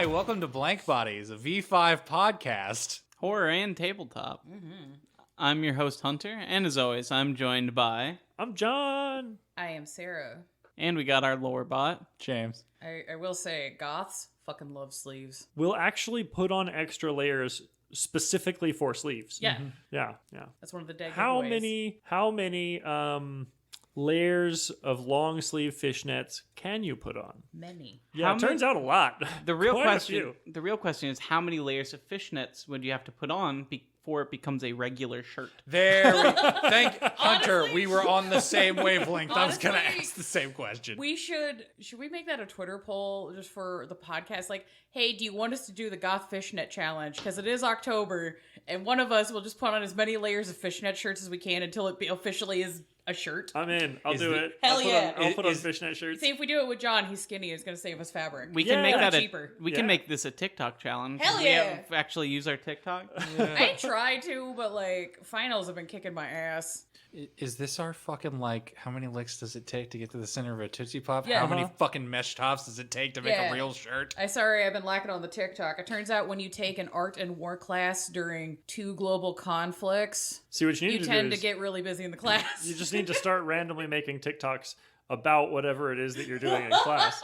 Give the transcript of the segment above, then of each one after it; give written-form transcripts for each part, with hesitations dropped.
Hi, welcome to Blank Bodies, a V5 podcast. Horror and tabletop. I'm your host, Hunter, and as always, I'm joined by... I'm John. I am Sarah. And we got our lore bot. James. I will say, goths fucking love sleeves. We'll actually put on extra layers specifically for sleeves. Yeah. Yeah. That's one of the dead How giveaways. many layers of long sleeve fishnets can you put on? Many. Yeah, How it turns out a lot. The real Quite a question. few. The real question is how many layers of fishnets would you have to put on before it becomes a regular shirt? Thank Hunter. Honestly- We were on the same wavelength. I was going to Honestly, ask the same question. Should we make that a Twitter poll just for the podcast? Like, hey, do you want us to do the goth fishnet challenge? Because it is October, and one of us will just put on as many layers of fishnet shirts as we can until it officially is a shirt. I'm in. I'll Is do the- it. Hell yeah. I'll put on Is- fishnet shirts. See, if we do it with John, he's skinny. It's going to save us fabric. We can Yeah. make that cheaper. We Yeah. can make this a TikTok challenge. Hell We yeah. have actually use our TikTok. I tried to, but like finals have been kicking my ass. Is this our fucking, like, how many licks does it take to get to the center of a Tootsie Pop? Yeah. How many fucking mesh tops does it take to make Yeah. a real shirt? I've been lacking on the TikTok. It turns out when you take an art and war class during two global conflicts, See, what you need you to tend do to is get really busy in the class. you just need to start randomly making TikToks about whatever it is that you're doing in class.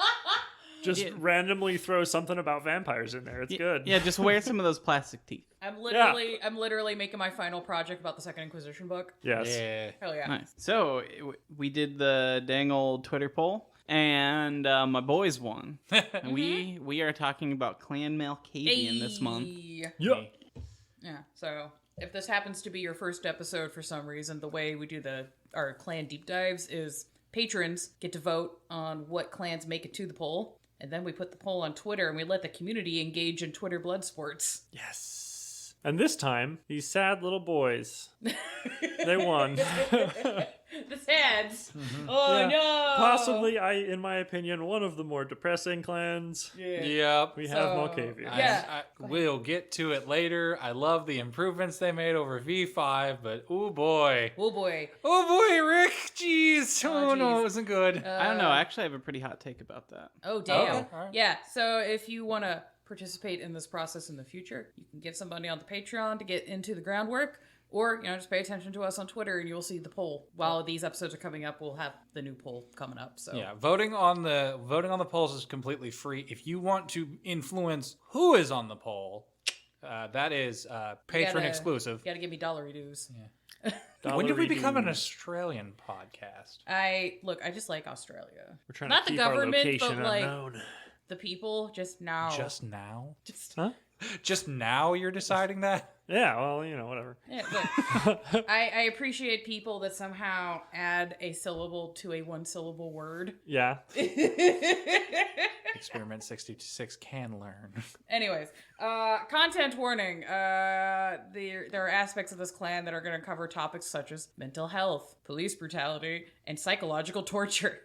Just Yeah. randomly throw something about vampires in there. It's good. Yeah, just wear some of those plastic teeth. I'm literally making my final project about the Second Inquisition book. Yes. Yeah. Hell yeah. Nice. So we did the dang old Twitter poll, and my boys won. And we are talking about Clan Malkavian this month. Hey. Yeah. Yeah. So if this happens to be your first episode for some reason, the way we do our clan deep dives is patrons get to vote on what clans make it to the poll. And then we put the poll on Twitter and we let the community engage in Twitter blood sports. Yes. And this time, these sad little boys, they won. The Sads. Oh Yeah. no. Possibly, in my opinion, one of the more depressing clans. Yeah. Yep. We have So- Malkavians. Yeah. We'll get to it later. I love the improvements they made over V5, but oh boy. Oh boy. Oh boy, Rick. Jeez. Oh, Oh, no, jeez. it wasn't good. I don't know. I actually have a pretty hot take about that. Oh damn. Okay, all right. Yeah. So if you want to participate in this process in the future, you can get somebody on the Patreon to get into the groundwork, or just pay attention to us on Twitter and you'll see the poll. While these episodes are coming up, we'll have the new poll coming up. So Yeah, voting on the polls is completely free. If you want to influence who is on the poll, that is patron gotta- exclusive. you gotta give me dollary dues. When did we Dollary become an dues. Australian podcast? I just like Australia. We're trying Not to the keep our government, location but, like, unknown. The people just now. Just now? Huh? Just now you're deciding that? Yeah, well, whatever. Yeah, look, I appreciate people that somehow add a syllable to a one-syllable word. Yeah. Experiment 66 can learn. Anyways, content warning. There are aspects of this clan that are going to cover topics such as mental health, police brutality, and psychological torture.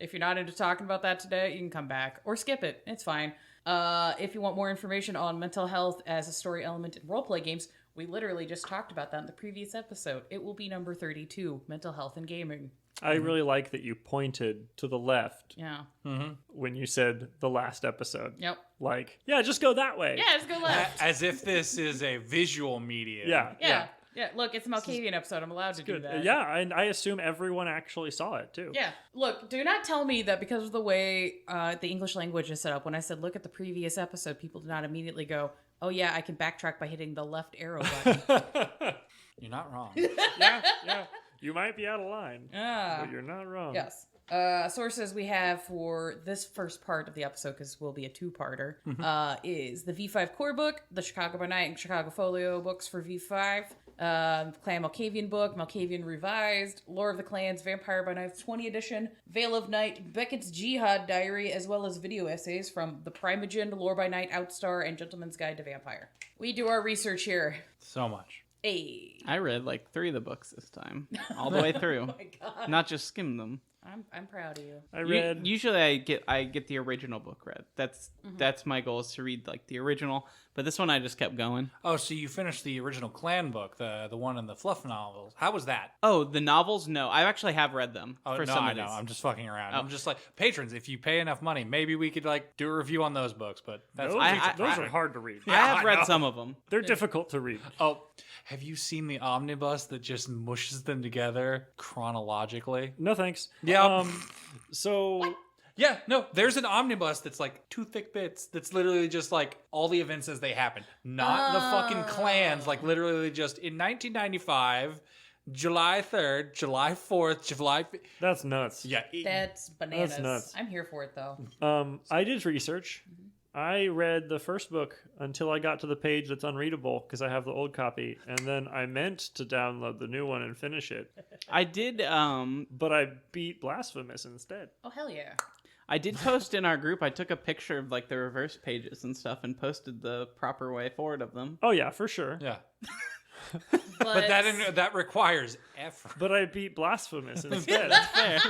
If you're not into talking about that today, you can come back or skip it. It's fine. If you want more information on mental health as a story element in roleplay games, we literally just talked about that in the previous episode. It will be number 32, Mental Health in Gaming. I really like that you pointed to the left Yeah. when you said the last episode. Yep. Like, yeah, just go that way. Yeah, let's go left. As if this is a visual medium. Yeah. Yeah, look, it's a Malkavian episode. I'm allowed to do Good. that. Yeah, and I assume everyone actually saw it too. Yeah. Look, do not tell me that because of the way the English language is set up, when I said look at the previous episode, people did not immediately go, oh yeah, I can backtrack by hitting the left arrow button. You're not wrong. yeah. You might be out of line, Ah. but you're not wrong. Yes. Sources we have for this first part of the episode, because will be a two-parter, is the V5 core book, the Chicago by Night and Chicago Folio books for V5, Clan Malkavian book, Malkavian Revised, Lore of the Clans, Vampire by Night 20 edition, Veil of Night, Beckett's Jihad Diary, as well as video essays from The Primogen, Lore by Night, Outstar, and Gentleman's Guide to Vampire. We do our research here. So much. Hey. I read like 3 of the books this time, all the way through. Oh my god. Not just skim them. I'm proud of you. I read. Usually I get the original book read. That's my goal is to read like the original. But this one I just kept going. Oh, so you finished the original Clan book, the one in the fluff novels. How was that? Oh, the novels? No, I actually have read them. Oh, for no, some I of know. these. I'm just fucking around. Oh. I'm just like, patrons, if you pay enough money, maybe we could like do a review on those books, but that's Those are hard to read. I have I read know. some of them. They're difficult to read. Oh, have you seen the omnibus that just mushes them together chronologically? No thanks. Yeah. So Yeah, no, there's an omnibus that's like 2 thick bits that's literally just like all the events as they happen. Not the fucking clans, like literally just in 1995, July 3rd, July 4th, July 5th. that's nuts. Yeah. That's bananas. That's nuts. I'm here for it though. I did research. I read the first book until I got to the page that's unreadable because I have the old copy, and then I meant to download the new one and finish it, I did but I beat Blasphemous instead. Oh hell yeah. I did post in our group. I took a picture of like the reverse pages and stuff and posted the proper way forward of them. Oh yeah, for sure. Yeah. But That requires effort. But I beat Blasphemous instead. Fair.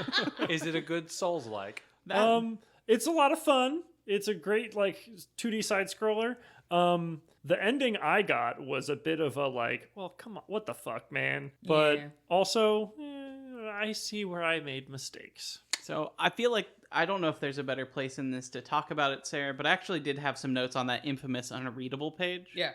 Is it a good Souls-like? It's a lot of fun. It's a great like 2D side scroller. The ending I got was a bit of a like, well, come on, what the fuck, man? But Yeah. also, I see where I made mistakes. So I feel like I don't know if there's a better place in this to talk about it, Sarah, but I actually did have some notes on that infamous unreadable page. Yeah.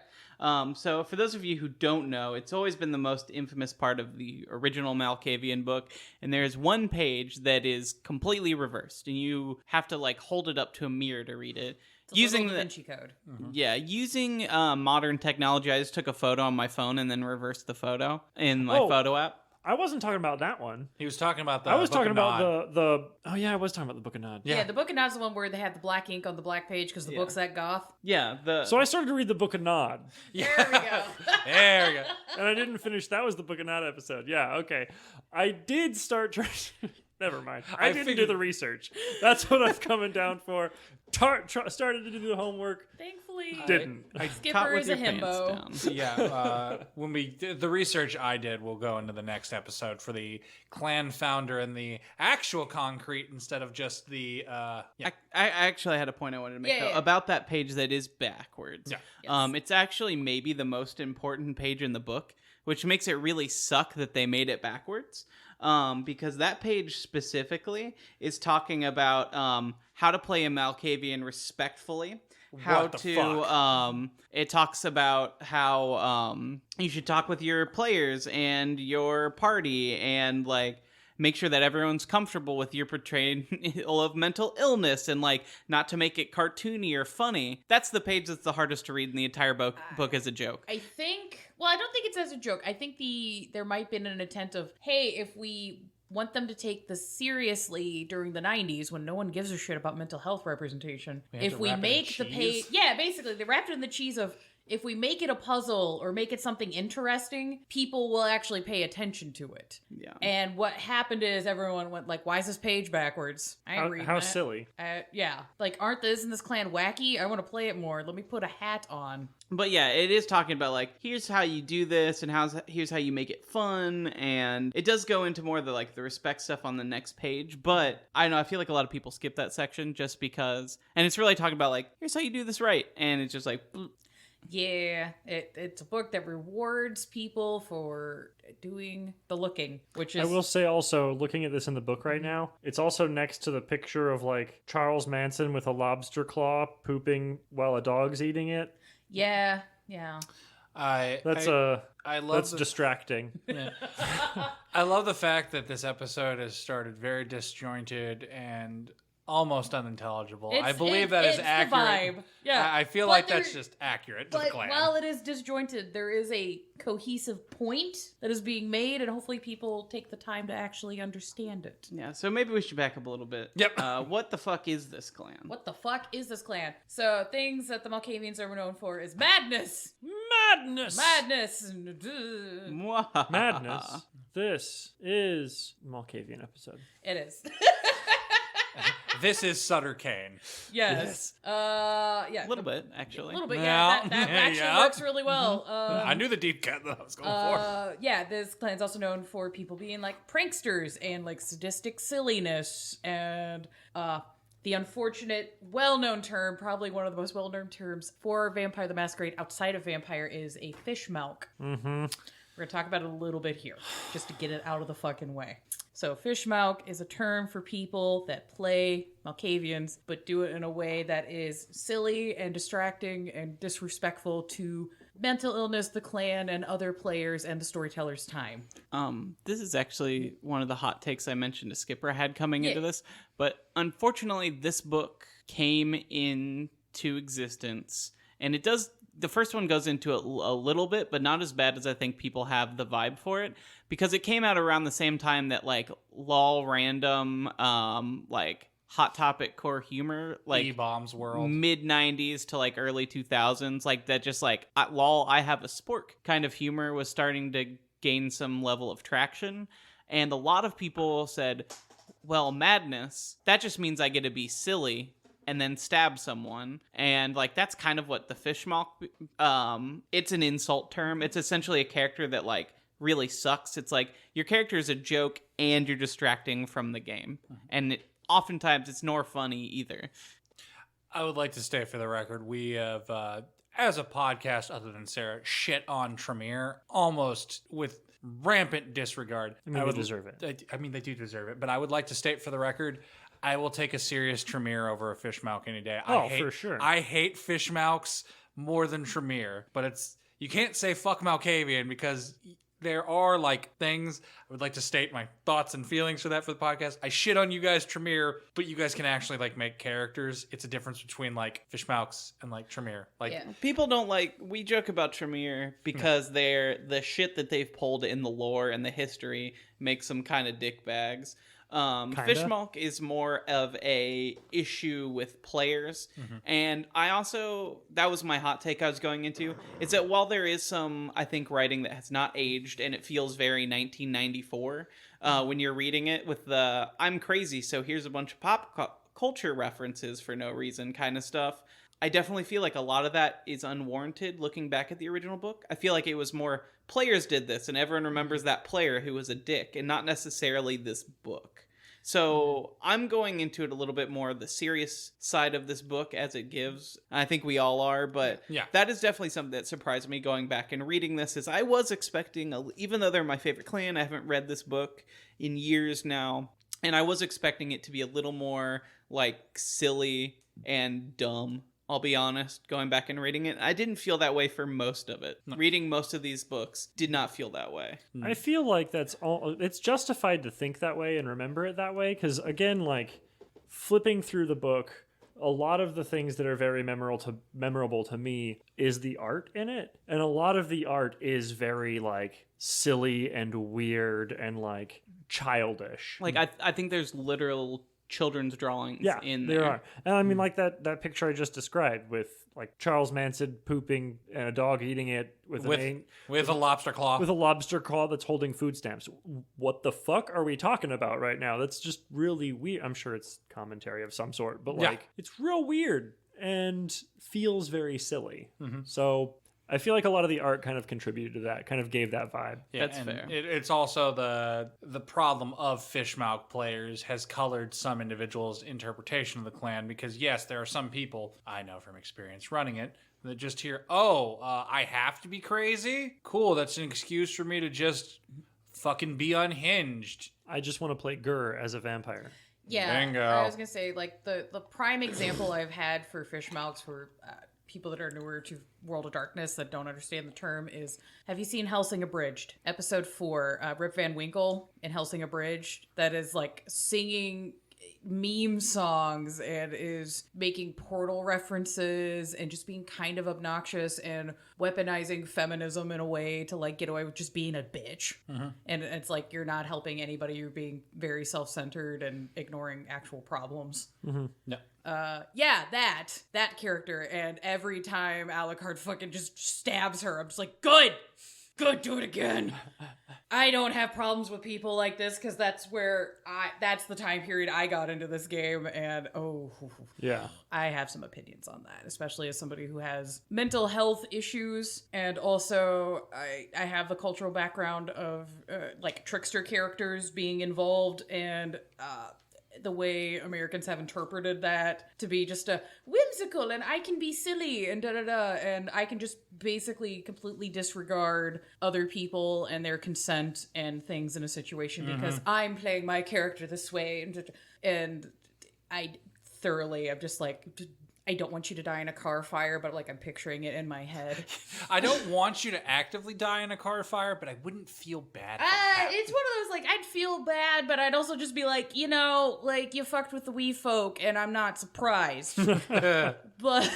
So for those of you who don't know, it's always been the most infamous part of the original Malkavian book, and there's one page that is completely reversed, and you have to like hold it up to a mirror to read it. It's a Using little Da the Vinci Code. using modern technology, I just took a photo on my phone and then reversed the photo in my Oh. photo app. I wasn't talking about that one. He was talking about the I was Book talking of about Nod. the oh yeah, I was talking about the Book of Nod. Yeah. The Book of Nod's the one where they have the black ink on the black page because the Yeah. book's that goth. Yeah, So I started to read the Book of Nod, There we go. There we go. and I didn't finish. That was the Book of Nod episode. Yeah, okay. I did start trying. Never mind. I didn't do figured- the research. That's what I'm coming down for. Started to do the homework. Thankfully, Didn't. caught Skipper with is a your pants himbo. down. Yeah, when we did the research I did, we'll go into the next episode for the clan founder and the actual concrete instead of just the yeah. I actually had a point I wanted to make Yeah, though, yeah. about that page that is backwards. Yeah. Yes. It's actually maybe the most important page in the book, which makes it really suck that they made it backwards. Because that page specifically is talking about how to play a Malkavian respectfully. How What the to fuck? it talks about how you should talk with your players and your party and like make sure that everyone's comfortable with your portrayal of mental illness and like not to make it cartoony or funny. That's the page that's the hardest to read in the entire book as a joke. I think. Well, I don't think it's as a joke. I think there might have been an intent of, hey, if we want them to take this seriously during the 90s when no one gives a shit about mental health representation, We have if to we wrap it in make the page, cheese? yeah, basically they wrapped it in the cheese of. If we make it a puzzle or make it something interesting, people will actually pay attention to it. Yeah. And what happened is everyone went like, "Why is this page backwards?" I ain't reading How that. silly. Yeah, like isn't this clan wacky? I want to play it more. Let me put a hat on. But yeah, it is talking about like here's how you do this and here's how you make it fun, and it does go into more of the like the respect stuff on the next page. But I don't know, I feel like a lot of people skip that section just because, and it's really talking about like here's how you do this right, and it's just like Yeah, it's a book that rewards people for doing the looking, which is I will say also, looking at this in the book right now, it's also next to the picture of like Charles Manson with a lobster claw pooping while a dog's eating it. yeah. I love That's the, distracting. yeah. I love the fact that this episode has started very disjointed and almost unintelligible. I believe that is it's accurate. The vibe. Yeah, I feel But like that's there- just accurate to the But clan. while it is disjointed, there is a cohesive point that is being made, and hopefully people take the time to actually understand it. yeah. So maybe we should back up a little bit. Yep. What the fuck is this clan? What the fuck is this clan? So things that the Malkavians are known for is madness, Madness! Mwah. Madness. This is Malkavian episode. It is. This is Sutter Kane. Yes. Yeah. A little bit, actually. A little bit. Yeah. Yeah. That actually Yeah. works really well. I knew the deep cut that I was going for. Yeah, this clan's also known for people being like pranksters and like sadistic silliness and the unfortunate, well-known term, probably one of the most well-known terms for Vampire the Masquerade outside of Vampire is a fish milk. Mm-hmm. We're going to talk about it a little bit here, just to get it out of the fucking way. So fish milk is a term for people that play Malkavians, but do it in a way that is silly and distracting and disrespectful to mental illness, the clan, and other players and the storyteller's time. This is actually one of the hot takes I mentioned to Skipper had coming into this, but unfortunately this book came into existence, and it does... The first one goes into it a little bit, but not as bad as I think people have the vibe for it, because it came out around the same time that, like, LOL random, like, Hot Topic core humor, like E-Bombs world, mid-90s to, like, early 2000s, like, that just, like, LOL, I have a spork kind of humor was starting to gain some level of traction, and a lot of people said, well, madness, that just means I get to be silly and then stab someone. And, like, that's kind of what the fishmalk... it's an insult term. It's essentially a character that, like, really sucks. It's like, your character is a joke and you're distracting from the game. And oftentimes it's nor funny either. I would like to state for the record, we have, as a podcast, other than Sarah, shit on Tremere almost with rampant disregard. I mean, they deserve it. I mean, they do deserve it. But I would like to state for the record, I will take a serious Tremere over a fish milk any day. For sure. I hate fish milks more than Tremere, but you can't say fuck Malkavian because there are, like, things. I would like to state my thoughts and feelings for that for the podcast. I shit on you guys Tremere, but you guys can actually, like, make characters. It's a difference between, like, fish milks and, like, Tremere. Like, people don't like... We joke about Tremere because they're the shit that they've pulled in the lore and the history makes them kind of dickbags. Fishmalk is more of a issue with players, and I also, that was my hot take I was going into, is that while there is some, I think, writing that has not aged and it feels very 1994 when you're reading it with the I'm crazy, so here's a bunch of pop culture references for no reason kind of stuff, I definitely feel like a lot of that is unwarranted looking back at the original book. I feel like it was more players did this and everyone remembers that player who was a dick and not necessarily this book. So I'm going into it a little bit more the serious side of this book as it gives. I think we all are, but that is definitely something that surprised me going back and reading this. Is I was expecting, even though they're my favorite clan, I haven't read this book in years now, and I was expecting it to be a little more like silly and dumb. I'll be honest, going back and reading it, I didn't feel that way for most of it. No. Reading most of these books did not feel that way. I feel like it's justified to think that way and remember it that way, because again, like, flipping through the book, a lot of the things that are very memorable to me is the art in it, and a lot of the art is very, like, silly and weird and, like, childish. Like, I think there's literal children's drawings in there. There are. And I mean, like that picture I just described with, like, Charles Manson pooping and a dog eating it with a lobster claw. With a lobster claw that's holding food stamps. What the fuck are we talking about right now? That's just really weird. I'm sure it's commentary of some sort, but, like, it's real weird and feels very silly. Mm-hmm. So I feel like a lot of the art kind of contributed to that, kind of gave that vibe. Yeah, that's fair. It's also the problem of fishmouth players has colored some individuals' interpretation of the clan, because yes, there are some people, I know from experience running it, that just hear, I have to be crazy? Cool, that's an excuse for me to just fucking be unhinged. I just want to play Gur as a vampire. Yeah, Bingo. I was going to say, like, the prime example I've had for fishmouths for people that are newer to World of Darkness that don't understand the term is, have you seen Hellsing Abridged? Episode 4, Rip Van Winkle in Hellsing Abridged, that is, like, singing meme songs and is making Portal references and just being kind of obnoxious and weaponizing feminism in a way to, like, get away with just being a bitch. Mm-hmm. And it's like, you're not helping anybody. You're being very self-centered and ignoring actual problems. Mm-hmm. No. That character, and every time Alucard fucking just stabs her, I'm just like, good, do it again. I don't have problems with people like this, because that's the time period I got into this game, and I have some opinions on that, especially as somebody who has mental health issues, and also I have the cultural background of like trickster characters being involved, and the way Americans have interpreted that to be just a whimsical and I can be silly and da-da-da, and I can just basically completely disregard other people and their consent and things in a situation because I'm playing my character this way, and I'm just like, I don't want you to die in a car fire, but like I'm picturing it in my head. I don't want you to actively die in a car fire, but I woun't feel bad. It's one of those, like, I'd feel bad, but I'd also just be like, you know, like, you fucked with the wee folk, and I'm not surprised. But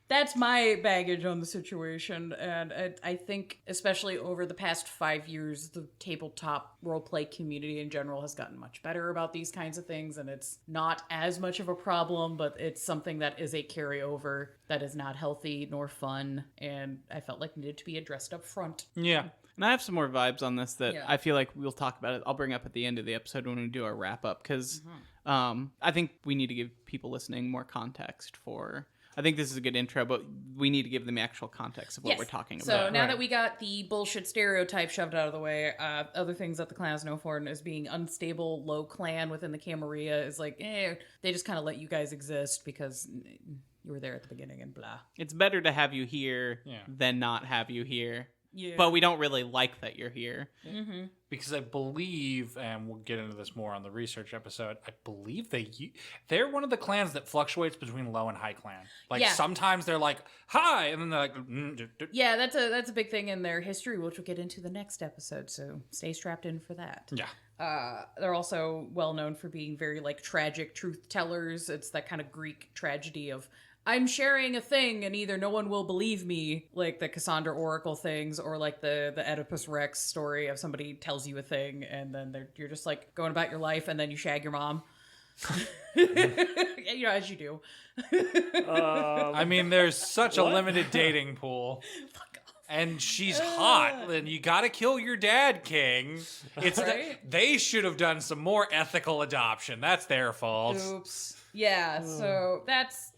that's my baggage on the situation, and I think, especially over the past 5 years, the tabletop roleplay community in general has gotten much better about these kinds of things, and it's not as much of a problem, but it's something that is a carryover that is not healthy nor fun, and I felt like needed to be addressed up front. Yeah. And I have some more vibes on this that Yeah. I feel like we'll talk about it. I'll bring up at the end of the episode when we do our wrap up, because I think we need to give people listening more context for. I think this is a good intro, but we need to give them actual context of what we're talking about. So now that we got the bullshit stereotype shoved out of the way, other things that the clan is known for as being unstable, low clan within the Camarilla is like, they just kind of let you guys exist because you were there at the beginning and blah. It's better to have you here than not have you here. Yeah. But we don't really like that you're here. Mm-hmm. Because I believe, and we'll get into this more on the research episode, I believe they're one of the clans that fluctuates between low and high clan. Like sometimes they're like, hi, and then they're like, Yeah, that's a big thing in their history, which we'll get into the next episode, so stay strapped in for that. Yeah. They're also well known for being very like tragic truth tellers. It's that kind of Greek tragedy of I'm sharing a thing and either no one will believe me, like the Cassandra Oracle things, or like the Oedipus Rex story of somebody tells you a thing and then you're just like going about your life and then you shag your mom. You know, as you do. I mean, there's such a limited dating pool. Fuck off. And she's hot, and you gotta kill your dad, King. It's Right? they should have done some more ethical adoption. That's their fault. Oops. Yeah, so that's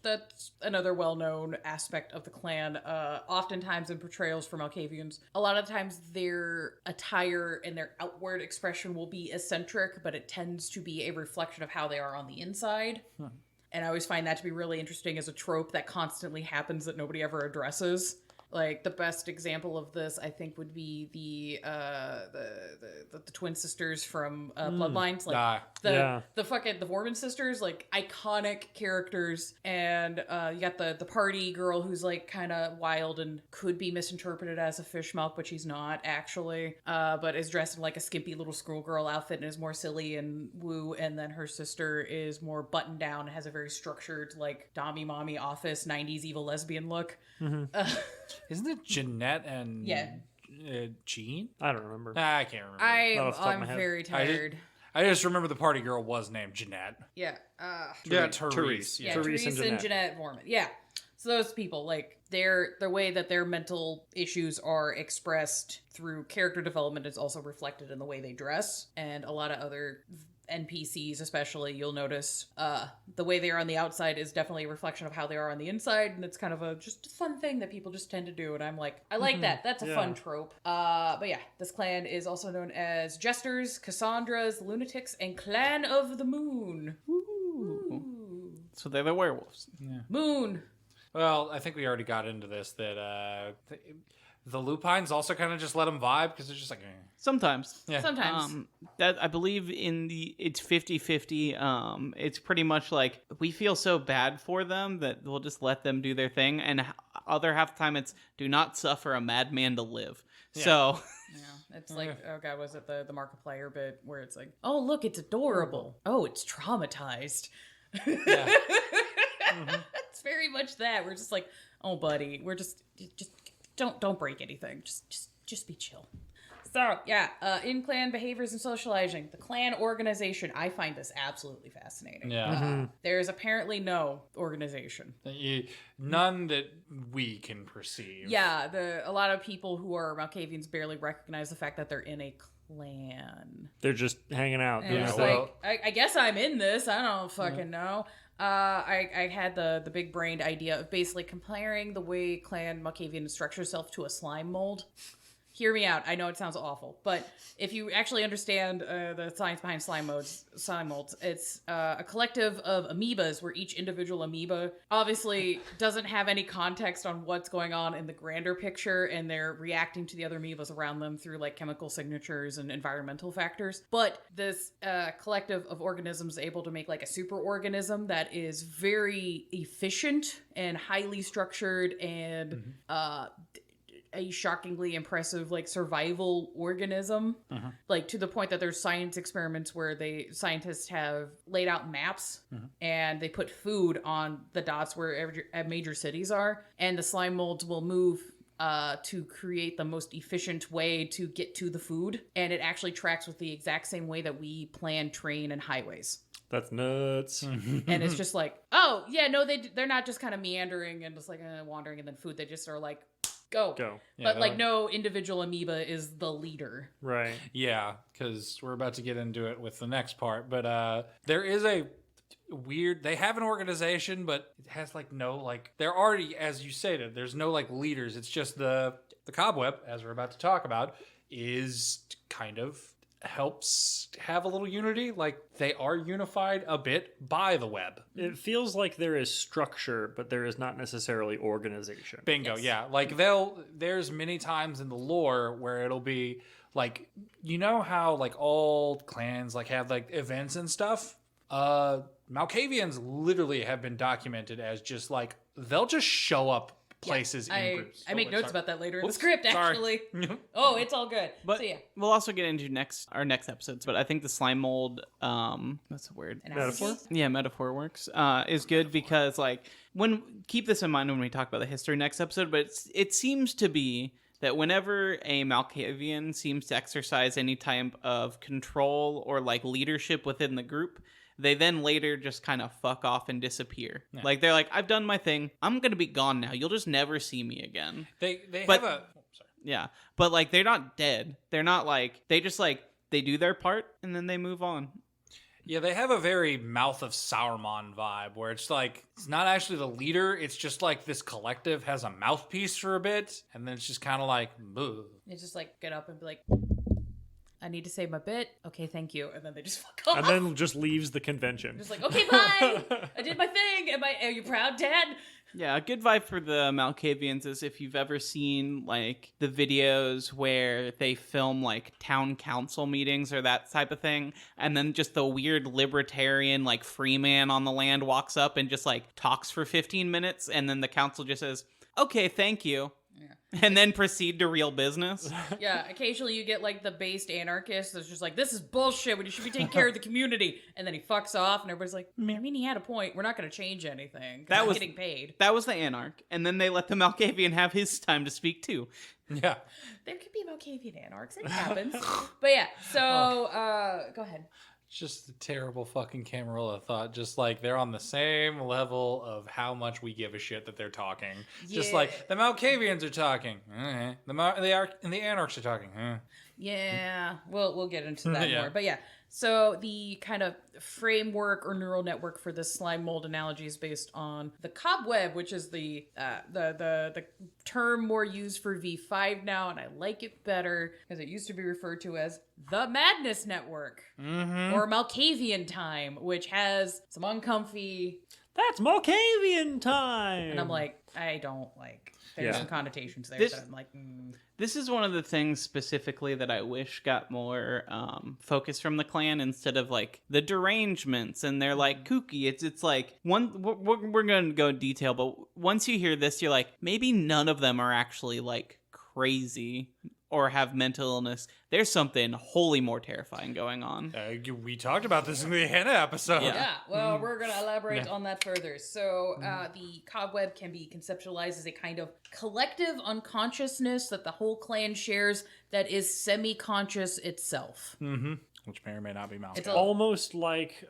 another well-known aspect of the clan. Oftentimes in portrayals for Malkavians, a lot of times their attire and their outward expression will be eccentric, but it tends to be a reflection of how they are on the inside. And I always find that to be really interesting as a trope that constantly happens that nobody ever addresses. Like the best example of this, I think, would be the twin sisters from Bloodlines, like the Vorman sisters, like iconic characters, and you got the party girl who's like kind of wild and could be misinterpreted as a fish milk, but she's not actually, but is dressed in like a skimpy little schoolgirl outfit and is more silly and woo, and then her sister is more buttoned down and has a very structured like dommy mommy office 90s evil lesbian look. Isn't it Jeanette and Jean? I don't remember. I can't remember. I'm very tired. I just remember the party girl was named Jeanette. Yeah. Therese. Yeah, Therese and Jeanette Vorman. Yeah. So those people, like, the way that their mental issues are expressed through character development is also reflected in the way they dress. And a lot of other NPCs especially, you'll notice the way they are on the outside is definitely a reflection of how they are on the inside, and it's kind of just a fun thing that people just tend to do, and I'm like, I like that. That's a fun trope. But yeah, this clan is also known as Jesters, Cassandras, Lunatics, and Clan of the Moon. Ooh. So they're the werewolves. Yeah. Moon. Well, I think we already got into this, that the lupines also kind of just let them vibe, because they're just like, Sometimes. Yeah. Sometimes. That I believe it's 50-50. It's pretty much like we feel so bad for them that we'll just let them do their thing, and other half the time it's do not suffer a madman to live. Yeah. So Yeah, it's like, oh god, was it the Markiplier bit where it's like, oh look, it's adorable. Oh, it's traumatized. Yeah. It's very much that. We're just like, oh buddy, we're just don't break anything. Just be chill. So yeah, in clan behaviors and socializing, the clan organization. I find this absolutely fascinating. Yeah. There is apparently no organization. None that we can perceive. Yeah, a lot of people who are Malkavians barely recognize the fact that they're in a clan. They're just hanging out. And it's like, I guess I'm in this. I don't fucking know. I had the big brained idea of basically comparing the way clan Malkavian structures itself to a slime mold. hear me out. I know it sounds awful, but if you actually understand the science behind slime molds, it's a collective of amoebas where each individual amoeba obviously doesn't have any context on what's going on in the grander picture, and they're reacting to the other amoebas around them through like chemical signatures and environmental factors. But this collective of organisms is able to make like a superorganism that is very efficient and highly structured and a shockingly impressive like survival organism, like to the point that there's science experiments where scientists have laid out maps and they put food on the dots where major cities are, and the slime molds will move to create the most efficient way to get to the food, and it actually tracks with the exact same way that we plan train and highways. That's nuts. And it's just like, oh yeah, no, they're not just kind of meandering and just like wandering and then food. They just are like, go. Yeah, but like no individual amoeba is the leader. Right. Yeah, because we're about to get into it with the next part. But there is a weird, they have an organization, but it has like no, like, they're already, as you stated, there's no like leaders. It's just the cobweb, as we're about to talk about, is kind of helps have a little unity. Like, they are unified a bit by the web. It feels like there is structure, but there is not necessarily organization. Bingo. Yes. Yeah, like there's many times in the lore where it'll be like, you know how like all clans like have like events and stuff. Malkavians literally have been documented as just like, they'll just show up places in groups. I make notes about that later in the Whoops, script, sorry. actually. Oh, it's all good. But So yeah. we'll also get into our next episodes. But I think the slime mold, that's a word. Metaphor? Yeah, metaphor works. Is good because like keep this in mind when we talk about the history next episode. But it seems to be that whenever a Malkavian seems to exercise any type of control or like leadership within the group, they then later just kind of fuck off and disappear. Yeah. Like, they're like, I've done my thing. I'm going to be gone now. You'll just never see me again. They But- have a... Oh, sorry. Yeah. But, like, they're not dead. They're not, like... They just, like... They do their part, and then they move on. Yeah, they have a very Mouth of Sauron vibe, where it's like, it's not actually the leader, it's just like this collective has a mouthpiece for a bit, and then it's just kind of like, boo. They just like get up and be like, I need to say my bit. Okay, thank you. And then they just fuck off. And then just leaves the convention. Just like, okay, bye. I did my thing. Are you proud, Dad? Yeah, a good vibe for the Malkavians is if you've ever seen, like, the videos where they film, like, town council meetings or that type of thing, and then just the weird libertarian, like, free man on the land walks up and just, like, talks for 15 minutes, and then the council just says, okay, thank you. Yeah. And then proceed to real business. Yeah, occasionally you get like the based anarchist that's just like, this is bullshit when you should be taking care of the community. And then he fucks off and everybody's like, I mean, he had a point. We're not going to change anything. That I'm was- getting paid. That was the Anarch. And then they let the Malkavian have his time to speak, too. Yeah. There could be Malkavian anarchs. It happens. But yeah, so go ahead. Just a terrible fucking Camarilla thought. Just like, they're on the same level of how much we give a shit that they're talking. Just Yeah. like, the Malkavians are talking. The Anarchs are talking. Yeah, we'll get into that Yeah. more. But yeah, so the kind of framework or neural network for this slime mold analogy is based on the cobweb, which is the term more used for V5 now, and I like it better because it used to be referred to as the Madness Network or Malkavian Time, which has some uncomfy. That's Malkavian time! And I'm like, I don't like. There's Yeah. some connotations there This- that I'm like. This is one of the things specifically that I wish got more focus from the clan instead of like the derangements and they're like kooky. It's like we're going to go in detail, but once you hear this, you're like, maybe none of them are actually like crazy or have mental illness. There's something wholly more terrifying going on. We talked about this in the Hannah episode. Yeah, well, we're going to elaborate on that further. So, the cobweb can be conceptualized as a kind of collective unconsciousness that the whole clan shares that is semi-conscious itself. Which may or may not be Malkavian. It's a- Almost like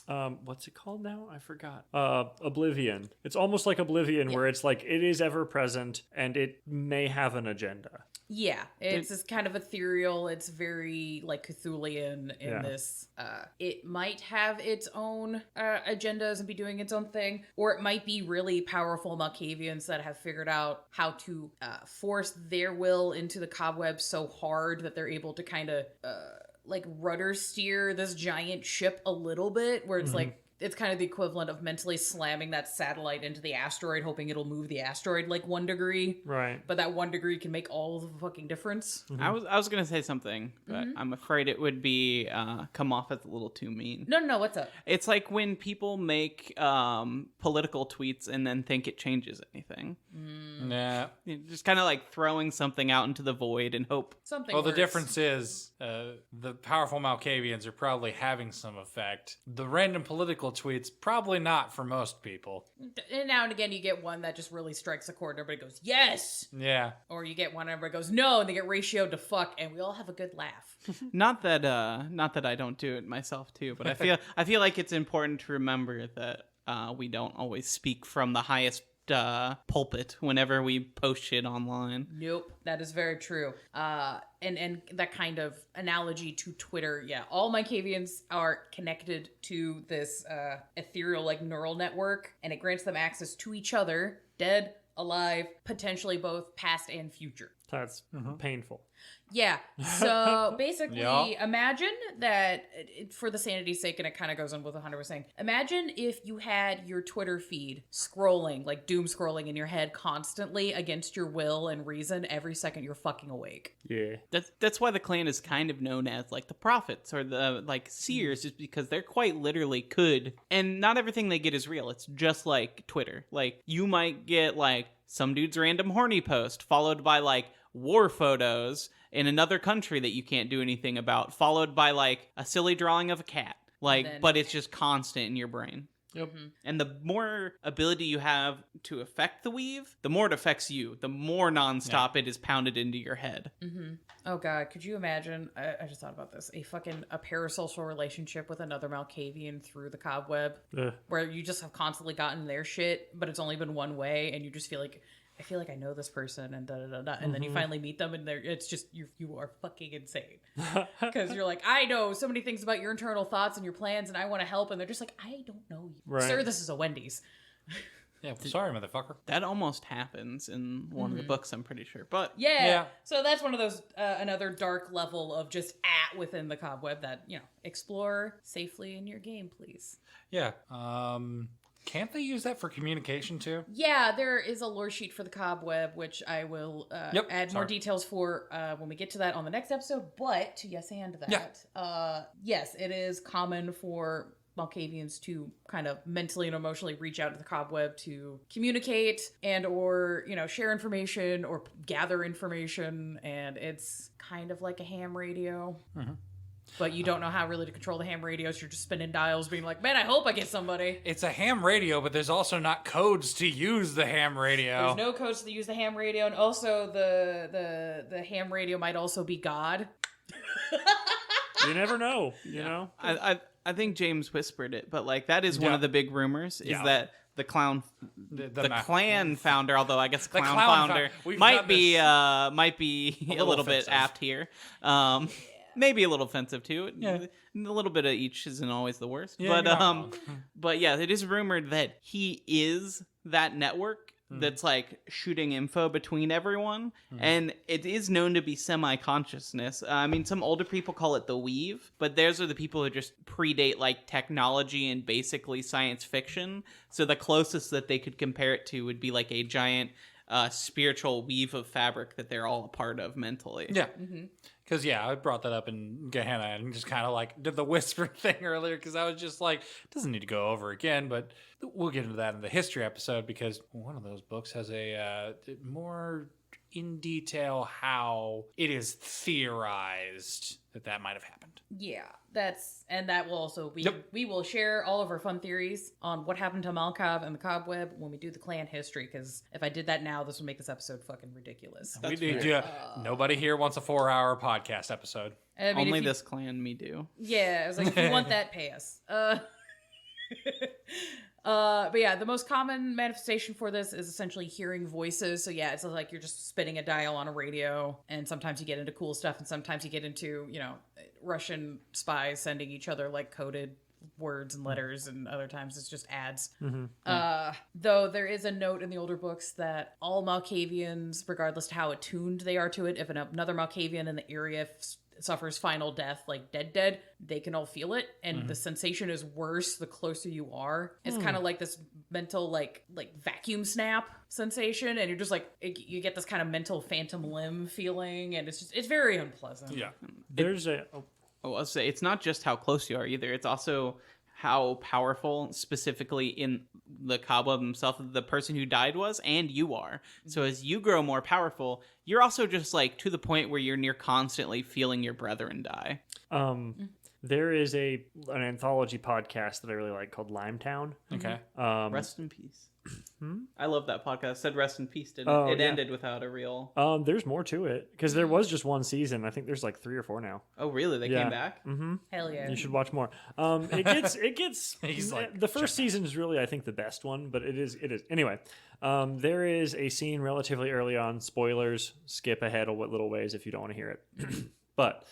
what's it called now? I forgot. Oblivion. It's almost like Oblivion, where it's like it is ever present and it may have an agenda. Yeah, it's this kind of ethereal. It's very like Cthulhian in this. It might have its own agendas and be doing its own thing, or it might be really powerful Malkavians that have figured out how to force their will into the cobweb so hard that they're able to kind of like rudder steer this giant ship a little bit, where it's like it's kind of the equivalent of mentally slamming that satellite into the asteroid, hoping it'll move the asteroid like 1 degree. Right. But that 1 degree can make all the fucking difference. I was gonna say something, but I'm afraid it would be come off as a little too mean. No, what's up? It's like when people make political tweets and then think it changes anything. Yeah. Just kind of like throwing something out into the void and hope. Something Well, the works. difference is the powerful Malkavians are probably having some effect. The random political tweets, probably not for most people. And now and again, you get one that just really strikes a chord. Everybody goes, yes! Yeah. Or you get one, everybody goes, no, and they get ratioed to fuck, and we all have a good laugh. Not that I don't do it myself too, but I feel like it's important to remember that we don't always speak from the highest pulpit whenever we post shit online. Nope, that is very true. And that kind of analogy to Twitter, yeah, all Malkavians are connected to this ethereal like neural network, and it grants them access to each other, dead, alive, potentially both past and future. That's painful. Yeah. So basically, Yeah. imagine that for the sanity's sake, and it kind of goes on with what Hunter was saying. Imagine if you had your Twitter feed scrolling, like doom scrolling in your head constantly against your will and reason every second you're fucking awake. Yeah. That's why the clan is kind of known as like the prophets or the like seers, is because they're quite literally could, and not everything they get is real. It's just like Twitter. Like you might get like some dude's random horny post followed by like war photos in another country that you can't do anything about, followed by like a silly drawing of a cat. Like, Then- but it's just constant in your brain. Yep. And the more ability you have to affect the weave, the more it affects you. The more nonstop it is pounded into your head. Oh god, could you imagine? I just thought about this. A parasocial relationship with another Malkavian through the cobweb, Ugh. where you just have constantly gotten their shit, but it's only been one way, and you just feel like, I feel like I know this person, and da da da da, and then you finally meet them, and it's just you are fucking insane because you're like, I know so many things about your internal thoughts and your plans, and I want to help, and they're just like, I don't know you, Right. sir. This is a Wendy's. Yeah, well, sorry, motherfucker. That almost happens in one of the books, I'm pretty sure. But Yeah. So that's one of those another dark level of just within the cobweb that explore safely in your game, please. Yeah. Can't they use that for communication too? Yeah, there is a lore sheet for the cobweb, which I will add more sorry. details for when we get to that on the next episode. But to yes and that, yes, it is common for Malkavians to kind of mentally and emotionally reach out to the cobweb to communicate and or share information or gather information, and it's kind of like a ham radio. But you don't know how really to control the ham radios. You're just spinning dials, being like, man, I hope I get somebody. It's a ham radio, but there's also not codes to use the ham radio. There's no codes to use the ham radio, and also the ham radio might also be God. You never know, you know? I think James whispered it, but like that is one of the big rumors is that the clan founder, although I guess clown founder might be a little bit offensive. apt here. Maybe a little offensive too. Yeah. A little bit of each isn't always the worst. Yeah, But yeah, it is rumored that he is that network that's like shooting info between everyone. And it is known to be semi-consciousness. I mean, some older people call it the weave, but those are the people who just predate like technology and basically science fiction. So the closest that they could compare it to would be like a giant spiritual weave of fabric that they're all a part of mentally. Yeah. Because, I brought that up in Gehenna and just kind of like did the whisper thing earlier because I was just like, doesn't need to go over again, but we'll get into that in the history episode because one of those books has a more in detail how it is theorized that might have happened. Yeah, that will also be. Yep. We will share all of our fun theories on what happened to Malkav and the Cobweb when we do the clan history. Because if I did that now, this would make this episode fucking ridiculous. Nobody here wants a 4-hour podcast episode. I mean, Only this clan, me do. Yeah, I was like, if you want that, pay us. But yeah, the most common manifestation for this is essentially hearing voices. So yeah, it's like you're just spinning a dial on a radio, and sometimes you get into cool stuff, and sometimes you get into, Russian spies sending each other like coded words and letters, and other times it's just ads. Though there is a note in the older books that all Malkavians, regardless to how attuned they are to it, if another Malkavian in the area suffers final death, like dead, they can all feel it, and the sensation is worse the closer you are. It's kind of like this mental like vacuum snap sensation, and you're just like, you get this kind of mental phantom limb feeling, and it's very unpleasant. Yeah. There's a I'll say it's not just how close you are either. It's also how powerful, specifically in the Cobweb himself, the person who died was, and you are. So as you grow more powerful, you're also just like to the point where you're near constantly feeling your brethren die. There is an anthology podcast that I really like called Limetown. Okay. Rest in peace. I love that podcast. It said rest in peace, didn't Oh, it? It yeah. ended without a real... There's more to it because there was just one season. I think there's like 3 or 4 now. Oh, really? They came back? Hell yeah. You should watch more. It gets He's like, the first season is really, I think, the best one, but it is anyway. There is a scene relatively early on. Spoilers. Skip ahead a little ways if you don't want to hear it. But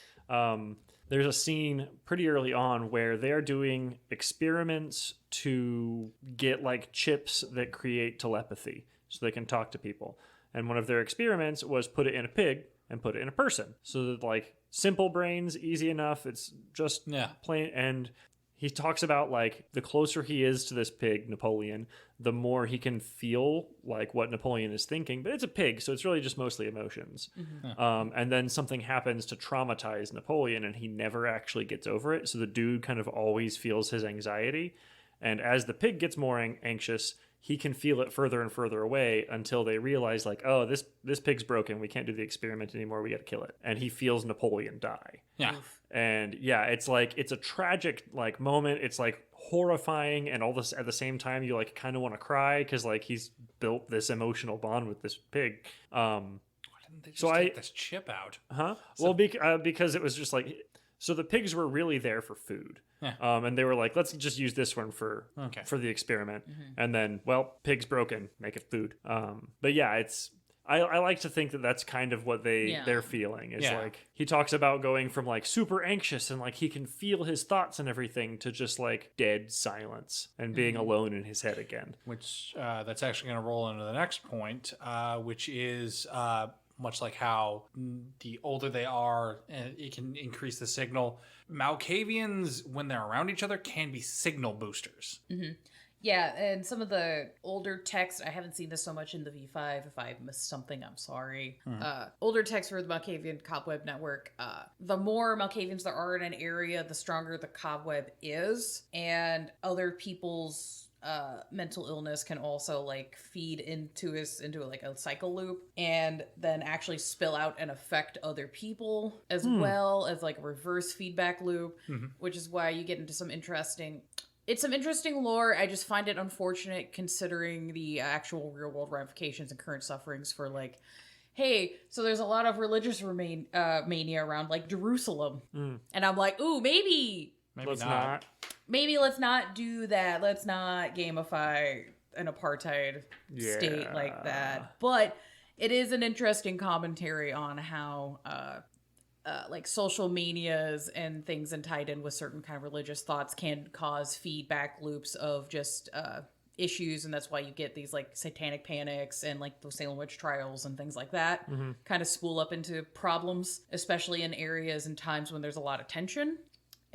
there's a scene pretty early on where they are doing experiments to get like chips that create telepathy so they can talk to people. And one of their experiments was put it in a pig and put it in a person. So that like simple brains, easy enough. It's just plain. And he talks about like the closer he is to this pig, Napoleon, the more he can feel like what Napoleon is thinking. But it's a pig, so it's really just mostly emotions. And then something happens to traumatize Napoleon, and he never actually gets over it. So the dude kind of always feels his anxiety. And as the pig gets more anxious, he can feel it further and further away until they realize like, oh, this pig's broken. We can't do the experiment anymore. We got to kill it. And he feels Napoleon die. Yeah. And yeah, it's like, it's a tragic like moment. It's like horrifying, and all this at the same time you like kind of want to cry because like he's built this emotional bond with this pig. Why didn't they just So take this chip out? Well, because it was just like, so the pigs were really there for food. Yeah. And they were like, let's just use this one for the experiment. And then, well, pig's broken, make it food. But yeah, it's, I like to think that that's kind of what they're feeling. It's like, he talks about going from like super anxious and like he can feel his thoughts and everything to just like dead silence and being alone in his head again. Which that's actually going to roll into the next point, which is much like how the older they are, it can increase the signal. Malkavians, when they're around each other, can be signal boosters. Yeah, and some of the older text, I haven't seen this so much in the V5. If I missed something, I'm sorry. Older text for the Malkavian Cobweb Network, the more Malkavians there are in an area, the stronger the cobweb is, and other people's mental illness can also like feed into like a cycle loop, and then actually spill out and affect other people as well as like a reverse feedback loop, which is why you get into some interesting lore. I just find it unfortunate considering the actual real world ramifications and current sufferings for like, hey, so there's a lot of religious mania around like Jerusalem, and I'm like, ooh, maybe Let's not. Maybe let's not do that. Let's not gamify an apartheid state like that. But it is an interesting commentary on how like social manias and things tied in with certain kind of religious thoughts can cause feedback loops of just issues, and that's why you get these like satanic panics and like the Salem witch trials and things like that kind of spool up into problems, especially in areas and times when there's a lot of tension.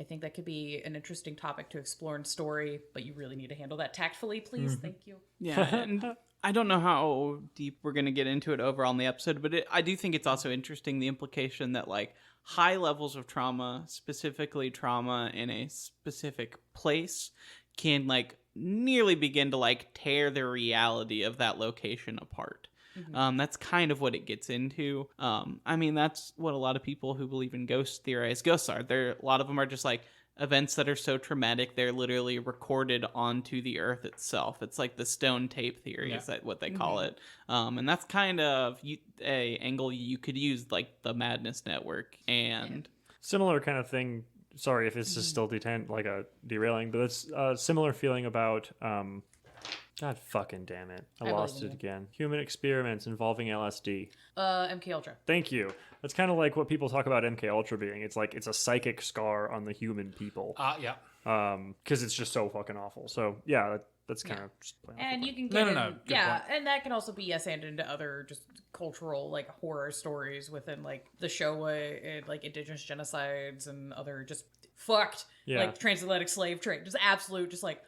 I think that could be an interesting topic to explore in story, but you really need to handle that tactfully, please. Thank you. Yeah, and I don't know how deep we're going to get into it overall in the episode, but I do think it's also interesting, the implication that like high levels of trauma, specifically trauma in a specific place, can like nearly begin to like tear the reality of that location apart. That's kind of what it gets into. I mean, that's what a lot of people who believe in ghosts theorize ghosts are. A lot of them are just like events that are so traumatic they're literally recorded onto the earth itself. It's like the stone tape theory is that what they call it. And that's kind of a angle you could use, like the Madness Network and Similar kind of thing sorry if this is still derailing, but it's a similar feeling about God fucking damn it. I lost believe it you. again. Human experiments involving LSD. MK Ultra. Thank you. That's kind of like what people talk about MK Ultra being. It's like it's a psychic scar on the human people. Yeah. Because it's just so fucking awful. So yeah, that's kind of just playing off And the you can No, get no, good yeah, point. and that can also be and into other just cultural like horror stories within like the Showa and like indigenous genocides and other just fucked like transatlantic slave trade. Just absolute, just like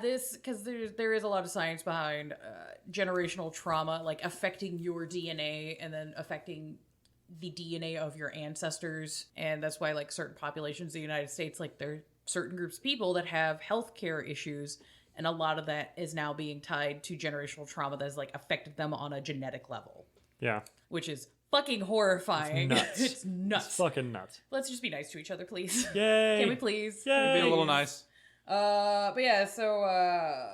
this because there is a lot of science behind generational trauma like affecting your DNA and then affecting the DNA of your ancestors, and that's why like certain populations in the United States, like there are certain groups of people that have healthcare issues. And a lot of that is now being tied to generational trauma that has like affected them on a genetic level. Yeah. Which is fucking horrifying. It's nuts. It's nuts. It's fucking nuts. Let's just be nice to each other, please. Yay. Can we please? Yay. Be a little nice. But yeah, so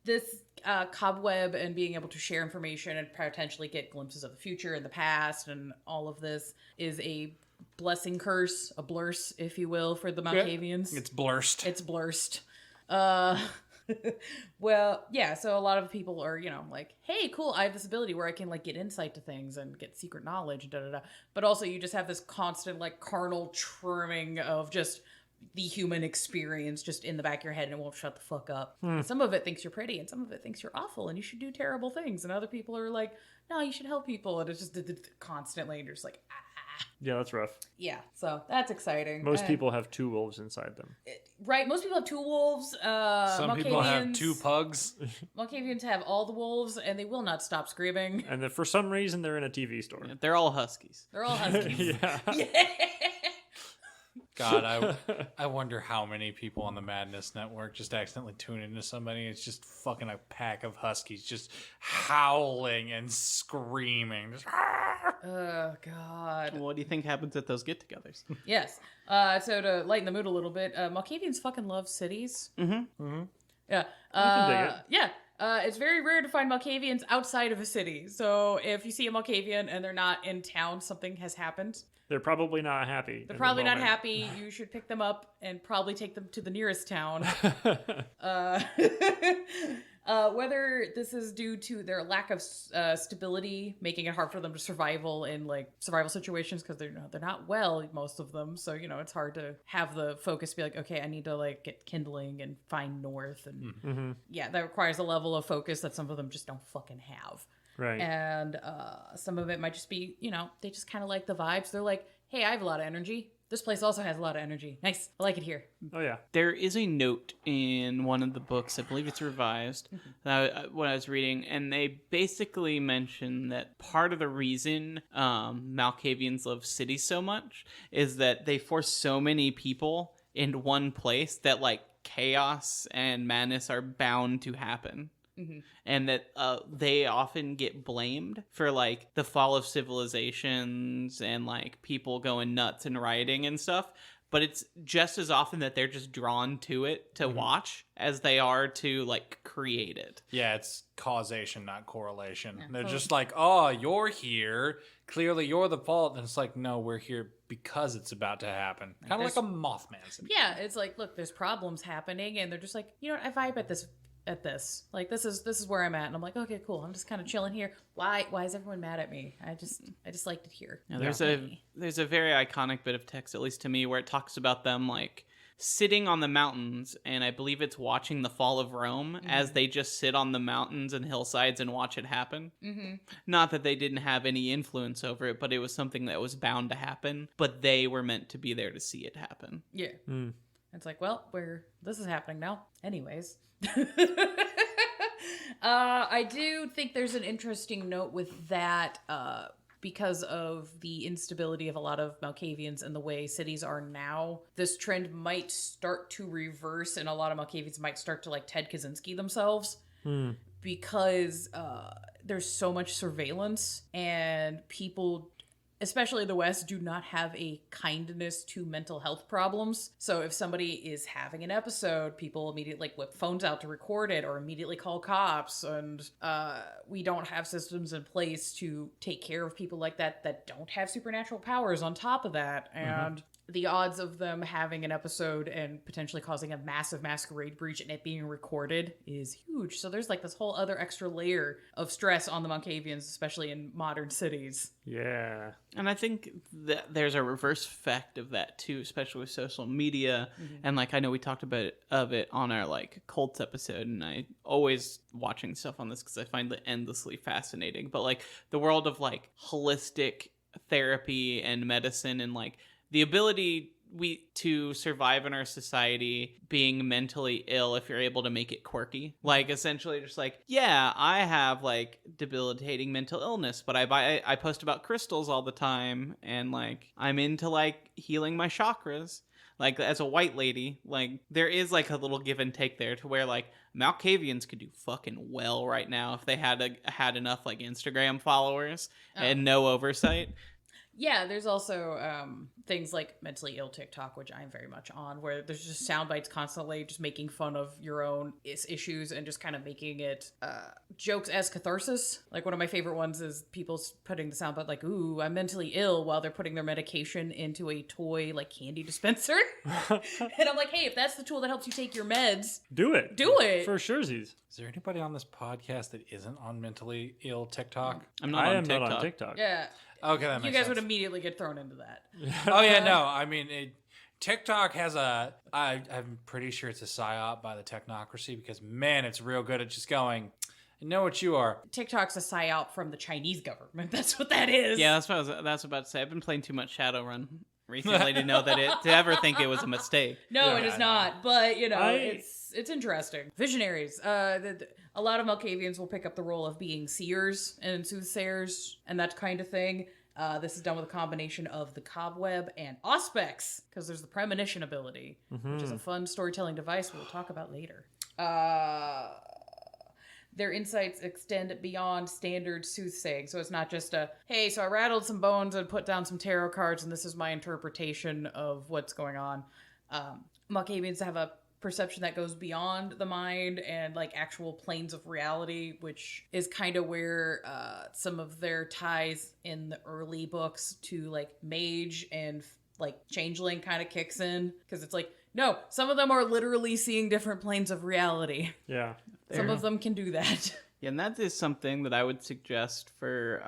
this cobweb and being able to share information and potentially get glimpses of the future and the past and all of this is a blessing curse, a blurse, if you will, for the Malkavians. It's blurst. It's blurst. Well, yeah, so a lot of people are, like, hey, cool, I have this ability where I can, like, get insight to things and get secret knowledge, da-da-da. But also you just have this constant, like, carnal trimming of just the human experience just in the back of your head and it won't shut the fuck up. Some of it thinks you're pretty and some of it thinks you're awful and you should do terrible things. And other people are like, no, you should help people. And it's just constantly, and you're just like, Yeah, that's rough. Yeah, so that's exciting. Most people have two wolves inside them. Right, most people have two wolves. Some people have two pugs. Malkavians have all the wolves, and they will not stop screaming. And then for some reason, they're in a TV store. Yeah, they're all huskies. They're all huskies. Yeah. God, I wonder how many people on the Madness Network just accidentally tune into somebody. It's just fucking a pack of huskies just howling and screaming. Just, Oh, God. What do you think happens at those get-togethers? Yes. So to lighten the mood a little bit, Malkavians fucking love cities. Mm-hmm. Yeah. can dig it. Yeah. It's very rare to find Malkavians outside of a city. So if you see a Malkavian and they're not in town, something has happened. They're probably not happy. They're probably not happy. You should pick them up and probably take them to the nearest town. Whether this is due to their lack of stability, making it hard for them to survival in like survival situations because they're not well, most of them. So it's hard to have the focus be like, okay, I need to like get kindling and find north, and yeah, that requires a level of focus that some of them just don't fucking have. Right. And some of it might just be, they just kind of like the vibes. They're like, hey, I have a lot of energy. This place also has a lot of energy. Nice. I like it here. Oh, yeah. There is a note in one of the books, I believe it's revised, what I was reading, and they basically mention that part of the reason Malkavians love cities so much is that they force so many people in one place that, like, chaos and madness are bound to happen. And that they often get blamed for like the fall of civilizations and like people going nuts and rioting and stuff, but it's just as often that they're just drawn to it to watch as they are to like create it. yeah, it's causation, not correlation. They're just like, oh, you're here. Clearly you're the fault. And it's like, no, we're here because it's about to happen. Kind of like a Mothman syndrome. Yeah, it's like, look, there's problems happening, and they're just like, I vibe at this. Like, this is where I'm at, and I'm like, okay, cool. I'm just kind of chilling here. Why is everyone mad at me? I just liked it here. Now, there's a very iconic bit of text, at least to me, where it talks about them like sitting on the mountains, and I believe it's watching the fall of Rome as they just sit on the mountains and hillsides and watch it happen. Not that they didn't have any influence over it, but it was something that was bound to happen, but they were meant to be there to see it happen. Yeah. It's like, well, this is happening now. Anyways. I do think there's an interesting note with that because of the instability of a lot of Malkavians and the way cities are now. This trend might start to reverse, and a lot of Malkavians might start to like Ted Kaczynski themselves because there's so much surveillance, and people, especially in the West, do not have a kindness to mental health problems. So if somebody is having an episode, people immediately like whip phones out to record it or immediately call cops. And we don't have systems in place to take care of people like that don't have supernatural powers on top of that. And the odds of them having an episode and potentially causing a massive masquerade breach and it being recorded is huge. So there's like this whole other extra layer of stress on the Malkavians, especially in modern cities. Yeah. And I think that there's a reverse effect of that too, especially with social media. And like I know we talked about it on our like cults episode, and I always watching stuff on this because I find it endlessly fascinating. But like the world of like holistic therapy and medicine, and like the ability to survive in our society being mentally ill if you're able to make it quirky. Like essentially just like, yeah, I have like debilitating mental illness, but I post about crystals all the time, and like I'm into like healing my chakras. Like as a white lady, like there is like a little give and take there to where like Malkavians could do fucking well right now if they had enough like Instagram followers and no oversight. Yeah, there's also things like mentally ill TikTok, which I'm very much on, where there's just sound bites constantly just making fun of your own issues and just kind of making it jokes as catharsis. Like one of my favorite ones is people putting the sound bite like, ooh, I'm mentally ill, while they're putting their medication into a toy like candy dispenser. And I'm like, hey, if that's the tool that helps you take your meds, Do it. do it. For surezies. Is there anybody on this podcast that isn't on mentally ill TikTok? I'm not I on am TikTok. not on TikTok. Yeah. Okay, that makes You guys sense. would immediately get thrown into that. Oh yeah, no. I mean, TikTok has I'm pretty sure it's a psyop by the technocracy, because man, it's real good at just going, I know what you are. TikTok's a psyop from the Chinese government. That's what that is. Yeah, that's what I was about to say. I've been playing too much Shadowrun recently to know to ever think it was a mistake. No, Yeah, it is I know. not. But it's interesting. Visionaries. A lot of Malkavians will pick up the role of being seers and soothsayers and that kind of thing. This is done with a combination of the cobweb and auspex, because there's the premonition ability, which is a fun storytelling device we'll talk about later. Their insights extend beyond standard soothsaying. So it's not just hey, so I rattled some bones and put down some tarot cards and this is my interpretation of what's going on. Malkavians have a perception that goes beyond the mind and like actual planes of reality, which is kind of where some of their ties in the early books to like mage and like changeling kind of kicks in, because it's like, no, some of them are literally seeing different planes of reality. Yeah. Some of them can do that. Yeah, and that is something that I would suggest for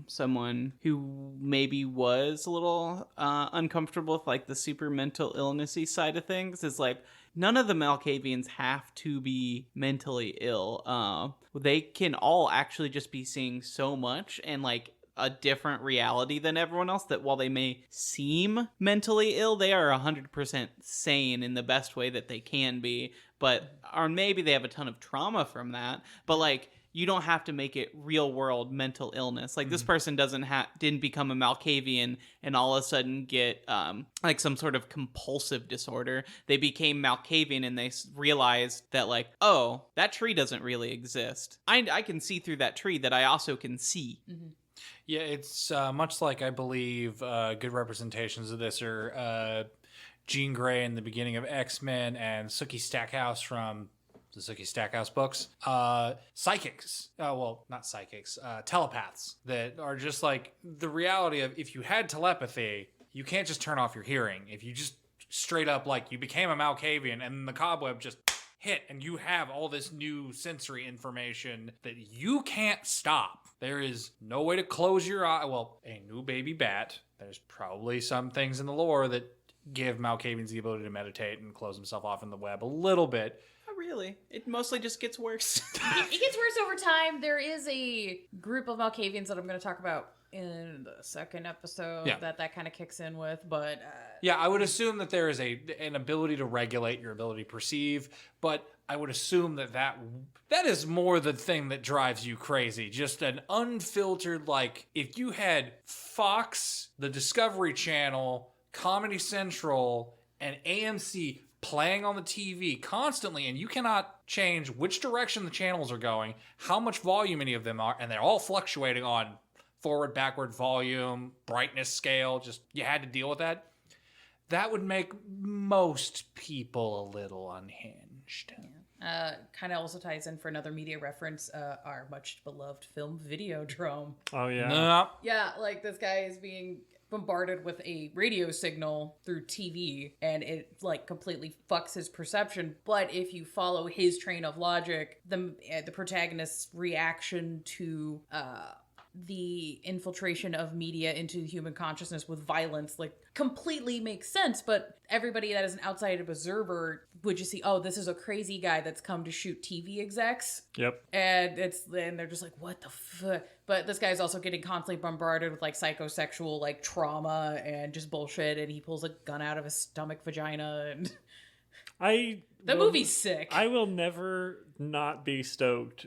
someone who maybe was a little uncomfortable with like the super mental illnessy side of things. Is like, none of the Malkavians have to be mentally ill. They can all actually just be seeing so much and like a different reality than everyone else, that while they may seem mentally ill, they are 100% sane in the best way that they can be. But, or maybe they have a ton of trauma from that, but like, you don't have to make it real world mental illness. Like this person didn't become a Malkavian and all of a sudden get like some sort of compulsive disorder. They became Malkavian and they realized that like, oh, that tree doesn't really exist. I can see through that tree that I also can see. Mm-hmm. Yeah, it's much like, I believe, good representations of this are Jean Grey in the beginning of X-Men and Sookie Stackhouse from the Sookie Stackhouse books. Psychics. Well, not psychics. Telepaths that are just like the reality of, if you had telepathy, you can't just turn off your hearing. If you just straight up, like, you became a Malkavian and the cobweb just hit and you have all this new sensory information that you can't stop. There is no way to close your eye. Well, a new baby bat. There's probably some things in the lore that give Malkavians the ability to meditate and close himself off in the web a little bit. Not really. It mostly just gets worse. It gets worse over time. There is a group of Malkavians that I'm going to talk about in the second episode that kind of kicks in with, but yeah, I would assume that there is an ability to regulate your ability to perceive, but I would assume that is more the thing that drives you crazy. Just an unfiltered, like, if you had Fox, the Discovery Channel, Comedy Central, and AMC playing on the TV constantly, and you cannot change which direction the channels are going, how much volume any of them are, and they're all fluctuating on forward, backward, volume, brightness scale, just you had to deal with that. That would make most people a little unhinged. kind of also ties in for another media reference, our much beloved film Videodrome. Oh yeah. No. Yeah, like this guy is being bombarded with a radio signal through TV, and it like completely fucks his perception. But if you follow his train of logic, the protagonist's reaction to the infiltration of media into human consciousness with violence like completely makes sense. But everybody that is an outside observer would just see, oh, this is a crazy guy that's come to shoot TV execs. Yep. And they're just like, what the fuck? But this guy's also getting constantly bombarded with like psychosexual like trauma and just bullshit, and he pulls a gun out of his stomach vagina, and the movie's sick. I will never not be stoked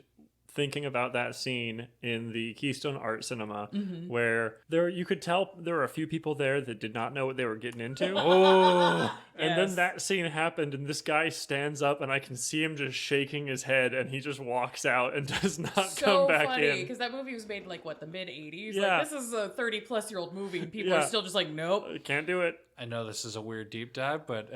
thinking about that scene in the Keystone Art Cinema where you could tell there were a few people there that did not know what they were getting into. And then that scene happened, and this guy stands up, and I can see him just shaking his head, and he just walks out and does not come back funny, in. because that movie was made in like what, the mid 80s. Yeah. Like, this is a 30-plus-year-old movie, and people are still just like, nope. Can't do it. I know this is a weird deep dive, but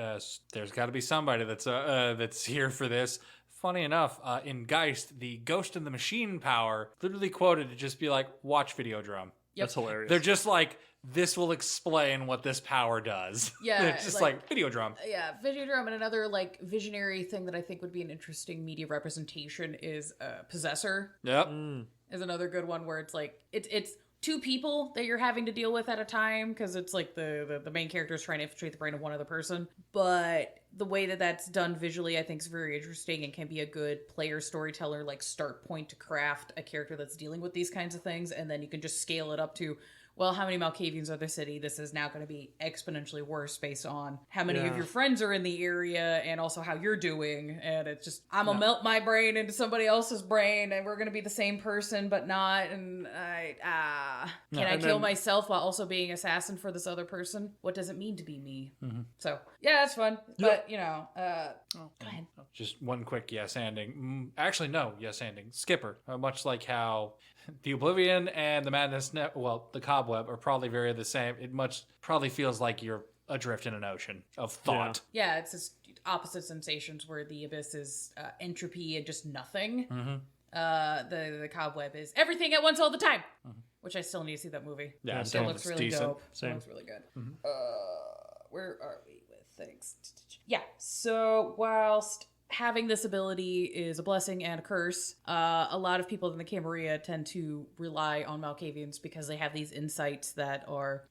there's got to be somebody that's here for this. Funny enough, in Geist, the Ghost in the Machine power literally quoted to just be like, watch Videodrome. That's hilarious. They're just like, this will explain what this power does. Yeah, It's just like Videodrome. Yeah, Videodrome. And another like visionary thing that I think would be an interesting media representation is Possessor. Yep. Is another good one where it's like it's two people that you're having to deal with at a time, because it's like the main character is trying to infiltrate the brain of one other person. But the way that that's done visually, I think, is very interesting and can be a good player storyteller like start point to craft a character that's dealing with these kinds of things, and then you can just scale it up to, well, how many Malkavians are the city? This is now going to be exponentially worse based on how many of your friends are in the area and also how you're doing. And it's just, I'm going to melt my brain into somebody else's brain, and we're going to be the same person, but not. And can I kill myself while also being assassin for this other person? What does it mean to be me? So, yeah, that's fun. But, you know, go ahead. Just one quick yes-anding. Actually, no, yes-anding. Skipper. Much like how the Oblivion and the Madness, the Cobweb are probably very the same. It probably feels like you're adrift in an ocean of thought. Yeah, it's just opposite sensations where the Abyss is entropy and just nothing. The Cobweb is everything at once all the time, which I still need to see that movie. Yeah, it looks really dope. Same. It looks really good. Where are we with things? Yeah, so whilst having this ability is a blessing and a curse, a lot of people in the Camarilla tend to rely on Malkavians because they have these insights that are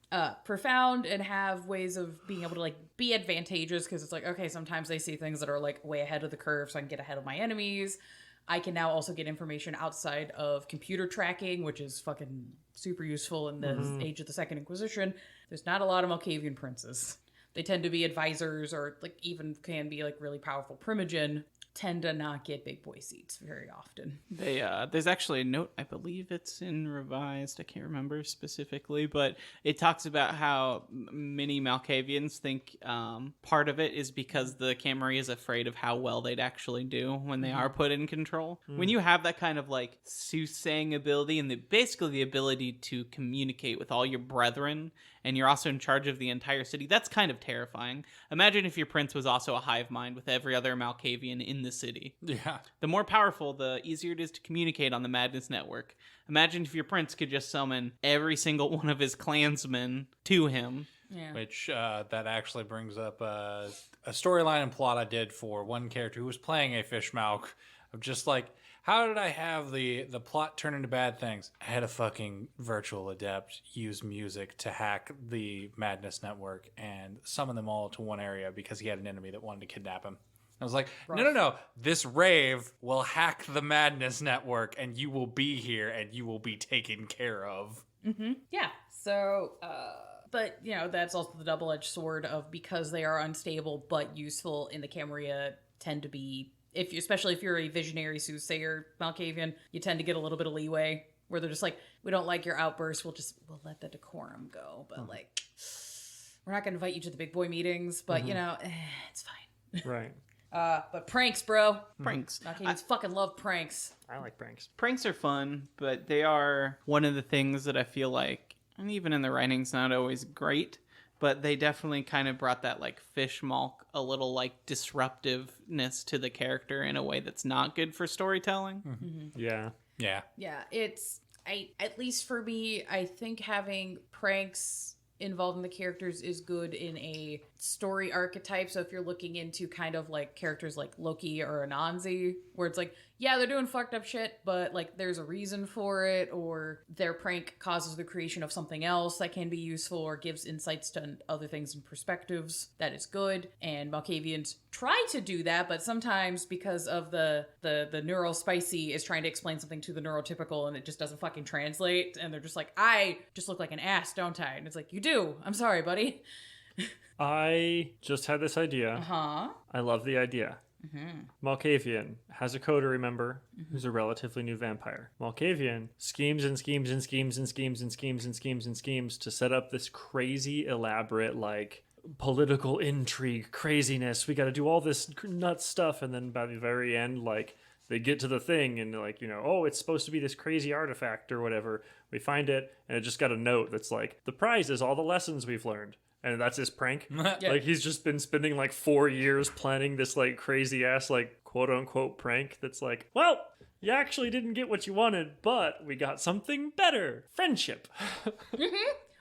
profound and have ways of being able to like be advantageous, because it's like, okay, sometimes they see things that are like way ahead of the curve, so I can get ahead of my enemies. I can now also get information outside of computer tracking, which is fucking super useful in the age of the Second Inquisition. There's not a lot of Malkavian princes. They tend to be advisors, or like even can be like really powerful primogen, tend to not get big boy seats very often. There's actually a note, I believe it's in Revised, I can't remember specifically, but it talks about how many Malkavians think part of it is because the Camarilla is afraid of how well they'd actually do when they are put in control. When you have that kind of like soothsaying ability and basically the ability to communicate with all your brethren, and you're also in charge of the entire city, that's kind of terrifying. Imagine if your prince was also a hive mind with every other Malkavian in the city. Yeah. The more powerful, the easier it is to communicate on the Madness Network. Imagine if your prince could just summon every single one of his clansmen to him. Yeah. Which that actually brings up a storyline and plot I did for one character who was playing a fish Malk, of just like, how did I have the plot turn into bad things? I had a fucking virtual adept use music to hack the Madness Network and summon them all to one area because he had an enemy that wanted to kidnap him. I was like, no. This rave will hack the Madness Network, and you will be here, and you will be taken care of. Yeah. So, but you know, that's also the double-edged sword of, because they are unstable but useful in the Camarilla, tend to be, especially if you're a visionary soothsayer Malkavian, you tend to get a little bit of leeway where they're just like, we don't like your outbursts, we'll let the decorum go, but like, we're not gonna invite you to the big boy meetings, but you know, it's fine. Right. But pranks, bro. Pranks. Malkavians fucking love pranks. I like pranks. Pranks are fun, but they are one of the things that I feel like, and even in the writing's not always great, but they definitely kind of brought that like fish Malk, a little like disruptiveness to the character in a way that's not good for storytelling. Yeah. Yeah. Yeah, at least for me, I think having pranks involving the characters is good in a story archetype. So if you're looking into kind of like characters like Loki or Anansi, where it's like, yeah, they're doing fucked up shit, but like there's a reason for it, or their prank causes the creation of something else that can be useful or gives insights to other things and perspectives, that is good. And Malkavians try to do that, but sometimes because of the neural spicy is trying to explain something to the neurotypical and it just doesn't fucking translate, and they're just like, I just look like an ass, don't I? And it's like, you do. I'm sorry, buddy. I just had this idea. Huh? I love the idea. Malkavian has a coterie member who's a relatively new vampire. Malkavian schemes and schemes and schemes and schemes and schemes and schemes and schemes to set up this crazy, elaborate, like, political intrigue craziness. We got to do all this nuts stuff, and then by the very end, like, they get to the thing and like, you know, oh, it's supposed to be this crazy artifact or whatever. We find it, and it just got a note that's like, the prize is all the lessons we've learned. And that's his prank. Yeah. Like, he's just been spending like 4 years planning this like crazy ass like quote unquote prank that's like, well, you actually didn't get what you wanted, but we got something better. Friendship.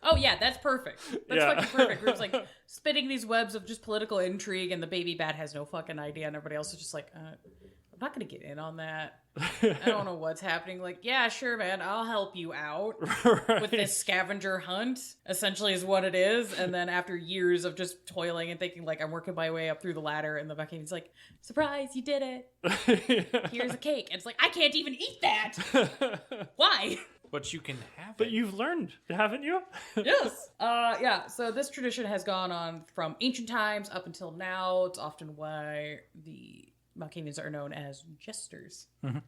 Oh yeah, that's perfect. That's Yeah. fucking perfect. We're just like spinning these webs of just political intrigue, and the baby bat has no fucking idea, and everybody else is just like, I'm not gonna get in on that. I don't know what's happening. Like, yeah, sure, man, I'll help you out with this scavenger hunt. Essentially, is what it is. And then after years of just toiling and thinking, like, I'm working my way up through the ladder, and the Buccaneer's like, surprise, you did it. Here's a cake. And it's like, I can't even eat that. Why? But you can have But it. you've learned, haven't you? Yes. Yeah. So this tradition has gone on from ancient times up until now. It's often why the Malkavians are known as jesters.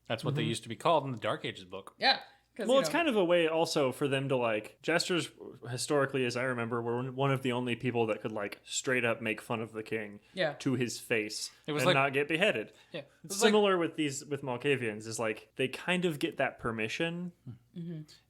That's what they used to be called in the Dark Ages book. Yeah. Well, it's kind of a way also for them to like, jesters historically, as I remember, were one of the only people that could like straight up make fun of the king Yeah. to his face It was and like- not get beheaded. Yeah. It's similar with Malkavians is like they kind of get that permission.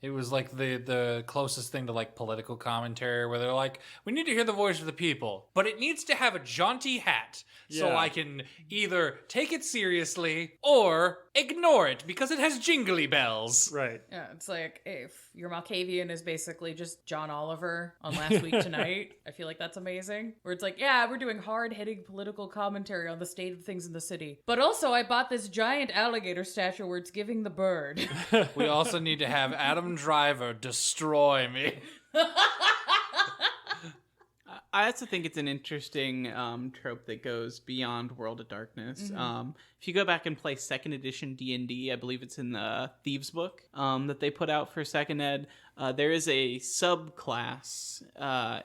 It was like the closest thing to like political commentary where they're like, we need to hear the voice of the people, but it needs to have a jaunty hat so Yeah. I can either take it seriously or ignore it because it has jingly bells. Right. Yeah, it's like if your Malkavian is basically just John Oliver on Last Week Tonight, I feel like that's amazing. Where it's like, yeah, we're doing hard-hitting political commentary on the state of things in the city. But also, I bought this giant alligator statue where it's giving the bird. We also need to have Adam Driver destroy me. I also think it's an interesting trope that goes beyond World of Darkness. If you go back and play second edition D&D, I believe it's in the Thieves book that they put out for second ed, there is a subclass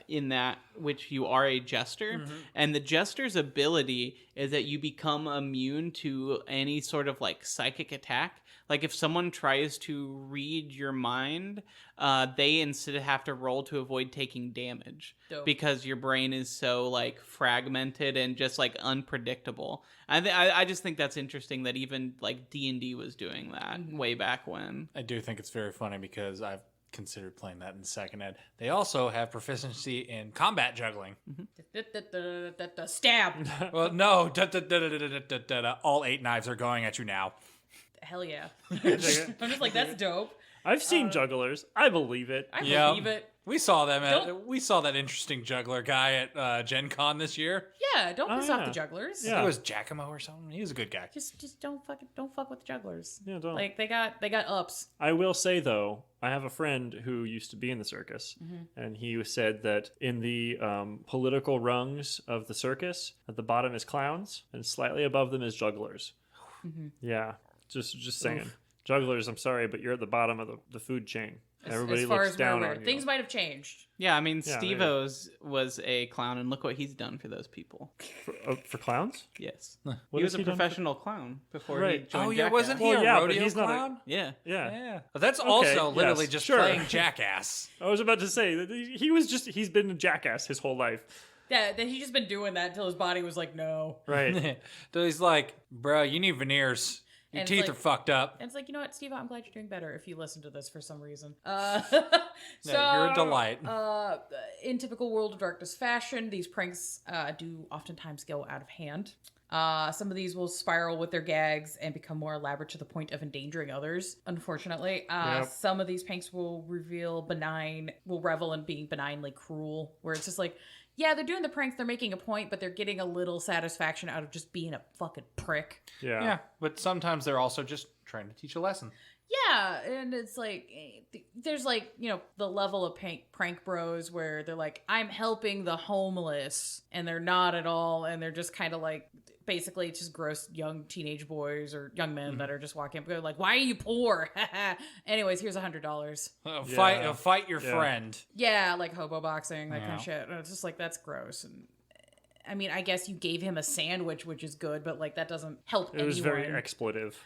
in that which you are a jester, and the jester's ability is that you become immune to any sort of like psychic attack. Like if someone tries to read your mind, they instead have to roll to avoid taking damage. Dope. Because your brain is so like fragmented and just like unpredictable. I just think that's interesting that even like D&D was doing that way back when. I do think it's very funny because I've considered playing that in second ed. They also have proficiency in combat juggling. Stab. Well, no. All 8 knives are going at you now. Hell yeah. I'm just like, that's dope. I've seen jugglers. I believe it. I Yeah. believe it. We saw them. Don't- We saw that interesting juggler guy at Gen Con this year. Yeah, don't piss off yeah. the jugglers. Yeah. It was Giacomo or something. He was a good guy. Just don't fuck with the jugglers. Yeah, don't. Like they got ups. I will say though, I have a friend who used to be in the circus, and he said that in the political rungs of the circus, at the bottom is clowns, and slightly above them is jugglers. Yeah, just saying. Jugglers, I'm sorry, but you're at the bottom of the food chain. Everybody as far looks as we're down aware. on you. Things might have changed. Yeah, I mean, Yeah, Steve-O's was a clown, and look what he's done for those people. For clowns? Yes. What He was has a he done for- professional clown before he Right. joined Oh, yeah, Jackass. wasn't he Well, a yeah, but rodeo he's not a- clown? Yeah. Yeah. Yeah. But that's also literally yes, just sure. playing Jackass. I was about to say that he's been a jackass his whole life. Yeah, that he just been doing that until his body was like, no. Right. So he's like, bro, you need veneers. Your And it's teeth like- are fucked up. And it's like, you know what, Steve, I'm glad you're doing better if you listen to this for some reason. You're a delight. In typical World of Darkness fashion, these pranks do oftentimes go out of hand. Some of these will spiral with their gags and become more elaborate to the point of endangering others, unfortunately. Some of these pranks will revel in being benignly cruel, where it's just like, yeah, they're doing the pranks, they're making a point, but they're getting a little satisfaction out of just being a fucking prick. Yeah, but sometimes they're also just trying to teach a lesson. Yeah, and it's like, there's like, the level of prank bros where they're like, I'm helping the homeless, and they're not at all, and they're just kind of like, basically it's just gross young teenage boys or young men that are just walking up and like, why are you poor? Anyways, here's $100. Fight your friend. Yeah, like hobo boxing, that kind of shit. And it's just like, that's gross. And I mean, I guess you gave him a sandwich, which is good, but like that doesn't help anyone. It was very expletive.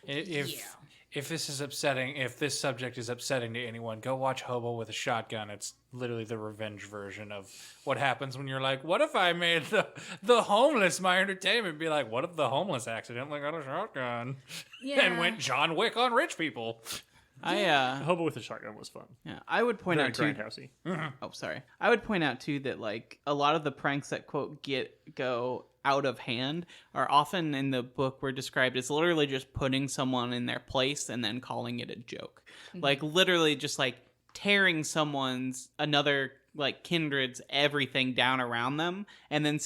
If this is upsetting, if this subject is upsetting to anyone, go watch Hobo with a Shotgun. It's literally the revenge version of what happens when you're like, what if I made the homeless my entertainment? Be like, what if the homeless accidentally got a shotgun and went John Wick on rich people? Hobo with a Shotgun was fun. Yeah, I would point out too. Grindhousey. Oh, sorry. I would point out too that like a lot of the pranks that quote go out of hand are often in the book were described as literally just putting someone in their place and then calling it a joke. Like literally just like tearing another like kindred's everything down around them and then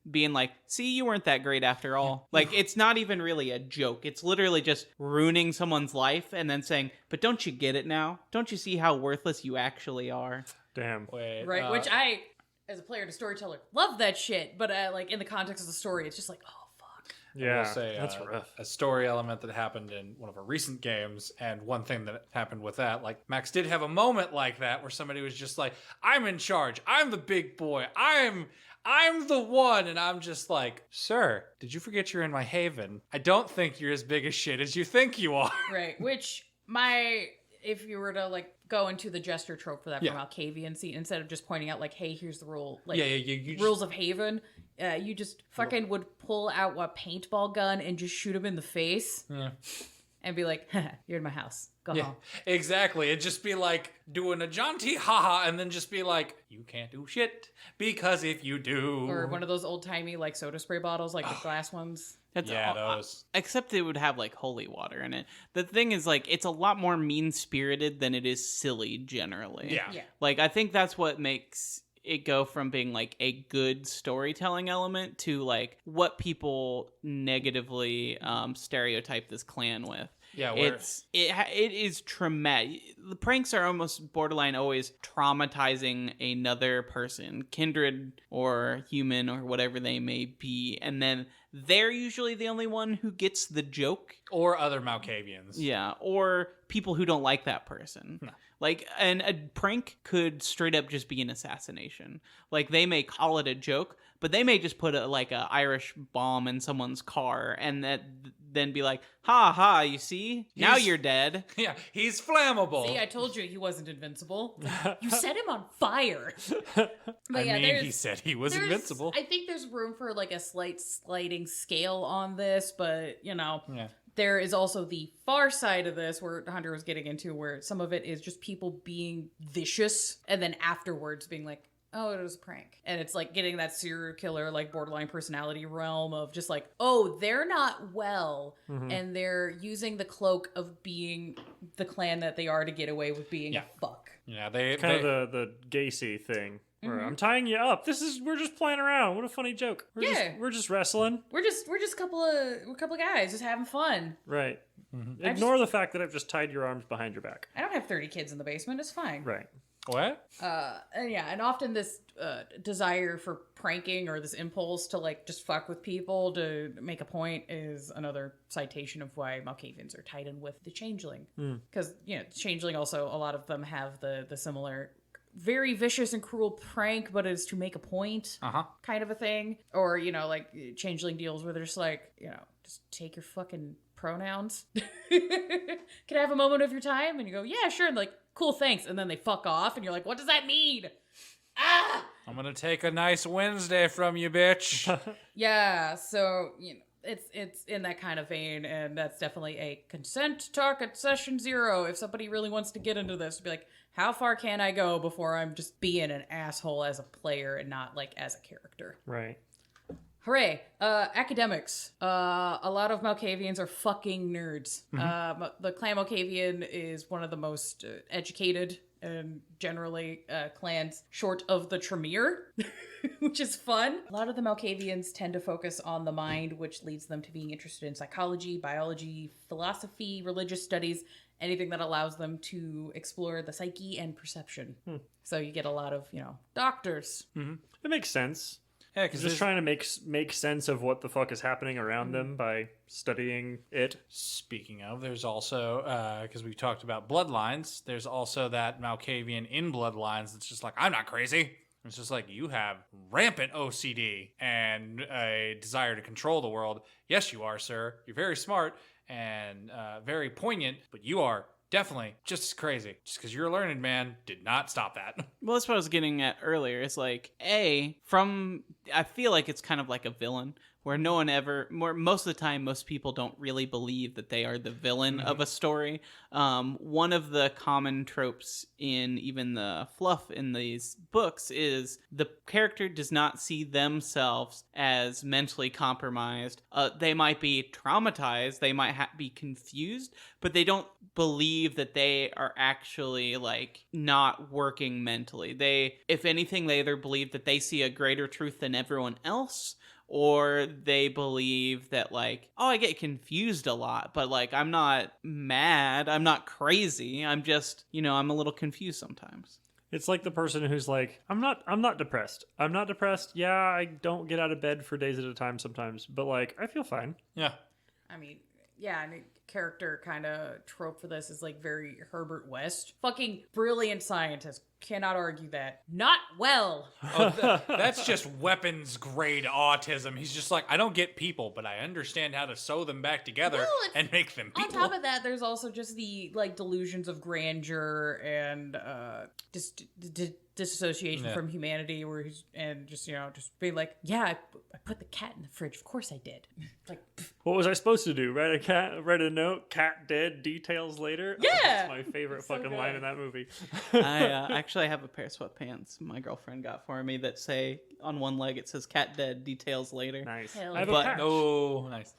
being like, see, you weren't that great after all. Like, it's not even really a joke. It's literally just ruining someone's life and then saying, but don't you get it now? Don't you see how worthless you actually are? Damn. Wait, right, which I, as a player and a storyteller, love that shit. But like in the context of the story, it's just like, oh, fuck. Yeah, say, that's rough. A story element that happened in one of our recent games, and one thing that happened with that, like Max did have a moment like that where somebody was just like, I'm in charge. I'm the big boy. I'm the one. And I'm just like, sir, did you forget you're in my haven? I don't think you're as big a shit as you think you are. Right. Which if you were to like go into the gesture trope for that from Malkavian scene, instead of just pointing out like, hey, here's the rule, like rules of Haven, you just fucking would pull out a paintball gun and just shoot him in the face and be like, you're in my house. Go home. Exactly. It'd just be like doing a jaunty haha and then just be like, you can't do shit because if you do. Or one of those old timey like soda spray bottles, like the glass ones. Those. Except it would have like holy water in it. The thing is like it's a lot more mean-spirited than it is silly generally. Yeah. Like I think that's what makes it go from being like a good storytelling element to like what people negatively stereotype this clan with. Yeah, it is traumatic. The pranks are almost borderline always traumatizing another person, kindred or human or whatever they may be, and then they're usually the only one who gets the joke. Or other Malkavians. Yeah, or people who don't like that person. No. Like, and a prank could straight up just be an assassination. Like, they may call it a joke, but they may just put a Irish bomb in someone's car and then be like, ha ha, you see? Now you're dead. Yeah, he's flammable. See, I told you he wasn't invincible. You set him on fire. But he said he was invincible. I think there's room for like a slight sliding scale on this, but there is also the far side of this where Hunter was getting into, where some of it is just people being vicious and then afterwards being like, oh, it was a prank. And it's like getting that serial killer, like borderline personality realm of just like, oh, they're not well. Mm-hmm. And they're using the cloak of being the clan that they are to get away with being a fuck. Yeah, it's kind of the Gacy thing. Where I'm tying you up. We're just playing around. What a funny joke. We're just wrestling. We're just a couple of guys just having fun. Right. Mm-hmm. Ignore the fact that I've just tied your arms behind your back. I don't have 30 kids in the basement. It's fine. Right. What? And often this desire for pranking or this impulse to like just fuck with people to make a point is another citation of why Malkavians are tied in with the Changeling. Because Changeling also, a lot of them have the similar very vicious and cruel prank, but it's to make a point kind of a thing. Or, like Changeling deals where they're just like, just take your fucking pronouns. Can I have a moment of your time? And you go, yeah, sure. And like, cool, thanks. And then they fuck off and you're like, what does that mean? I'm gonna take a nice Wednesday from you, bitch. Yeah, so it's in that kind of vein, and that's definitely a consent talk at session 0. If somebody really wants to get into this, to be like, how far can I go before I'm just being an asshole as a player and not like as a character? Right. Hooray. Academics. A lot of Malkavians are fucking nerds. The clan Malkavian is one of the most educated and generally clans short of the Tremere, which is fun. A lot of the Malkavians tend to focus on the mind, which leads them to being interested in psychology, biology, philosophy, religious studies, anything that allows them to explore the psyche and perception. So you get a lot of, doctors. It makes sense. Yeah, because Just trying to make sense of what the fuck is happening around them by studying it. Speaking of, there's also, because we talked about bloodlines, there's also that Malkavian in bloodlines that's just like, I'm not crazy. It's just like, you have rampant OCD and a desire to control the world. Yes, you are, sir. You're very smart and very poignant, but you are definitely just as crazy. Just because you're a learned man did not stop that. Well, that's what I was getting at earlier. It's like, I feel like it's kind of like a villain where no one ever, most of the time, most people don't really believe that they are the villain of a story. One of the common tropes in even the fluff in these books is the character does not see themselves as mentally compromised. They might be traumatized, they might be confused, but they don't believe that they are actually like not working mentally. They, if anything, they either believe that they see a greater truth than everyone else, or they believe that like, oh, I get confused a lot, but like I'm not mad, I'm not crazy, I'm just, I'm a little confused sometimes. It's like the person who's like, I'm not depressed. I'm not depressed. Yeah, I don't get out of bed for days at a time sometimes, but like I feel fine. Yeah. I mean, yeah, and a character kind of trope for this is like very Herbert West. Fucking brilliant scientist. Cannot argue that. Not well. That's just weapons grade autism. He's just like, I don't get people, but I understand how to sew them back together and make them people. On top of that, there's also just the like delusions of grandeur and disassociation from humanity, where he's just being like, yeah, I put the cat in the fridge. Of course I did. Like, what was I supposed to do? Write a note, cat dead, details later? Yeah! Oh, that's my favorite So fucking good. line in that movie. I actually have a pair of sweatpants my girlfriend got for me that say on one leg it says cat dead, details later. Nice. Hell I have a yeah. patch. Oh, nice.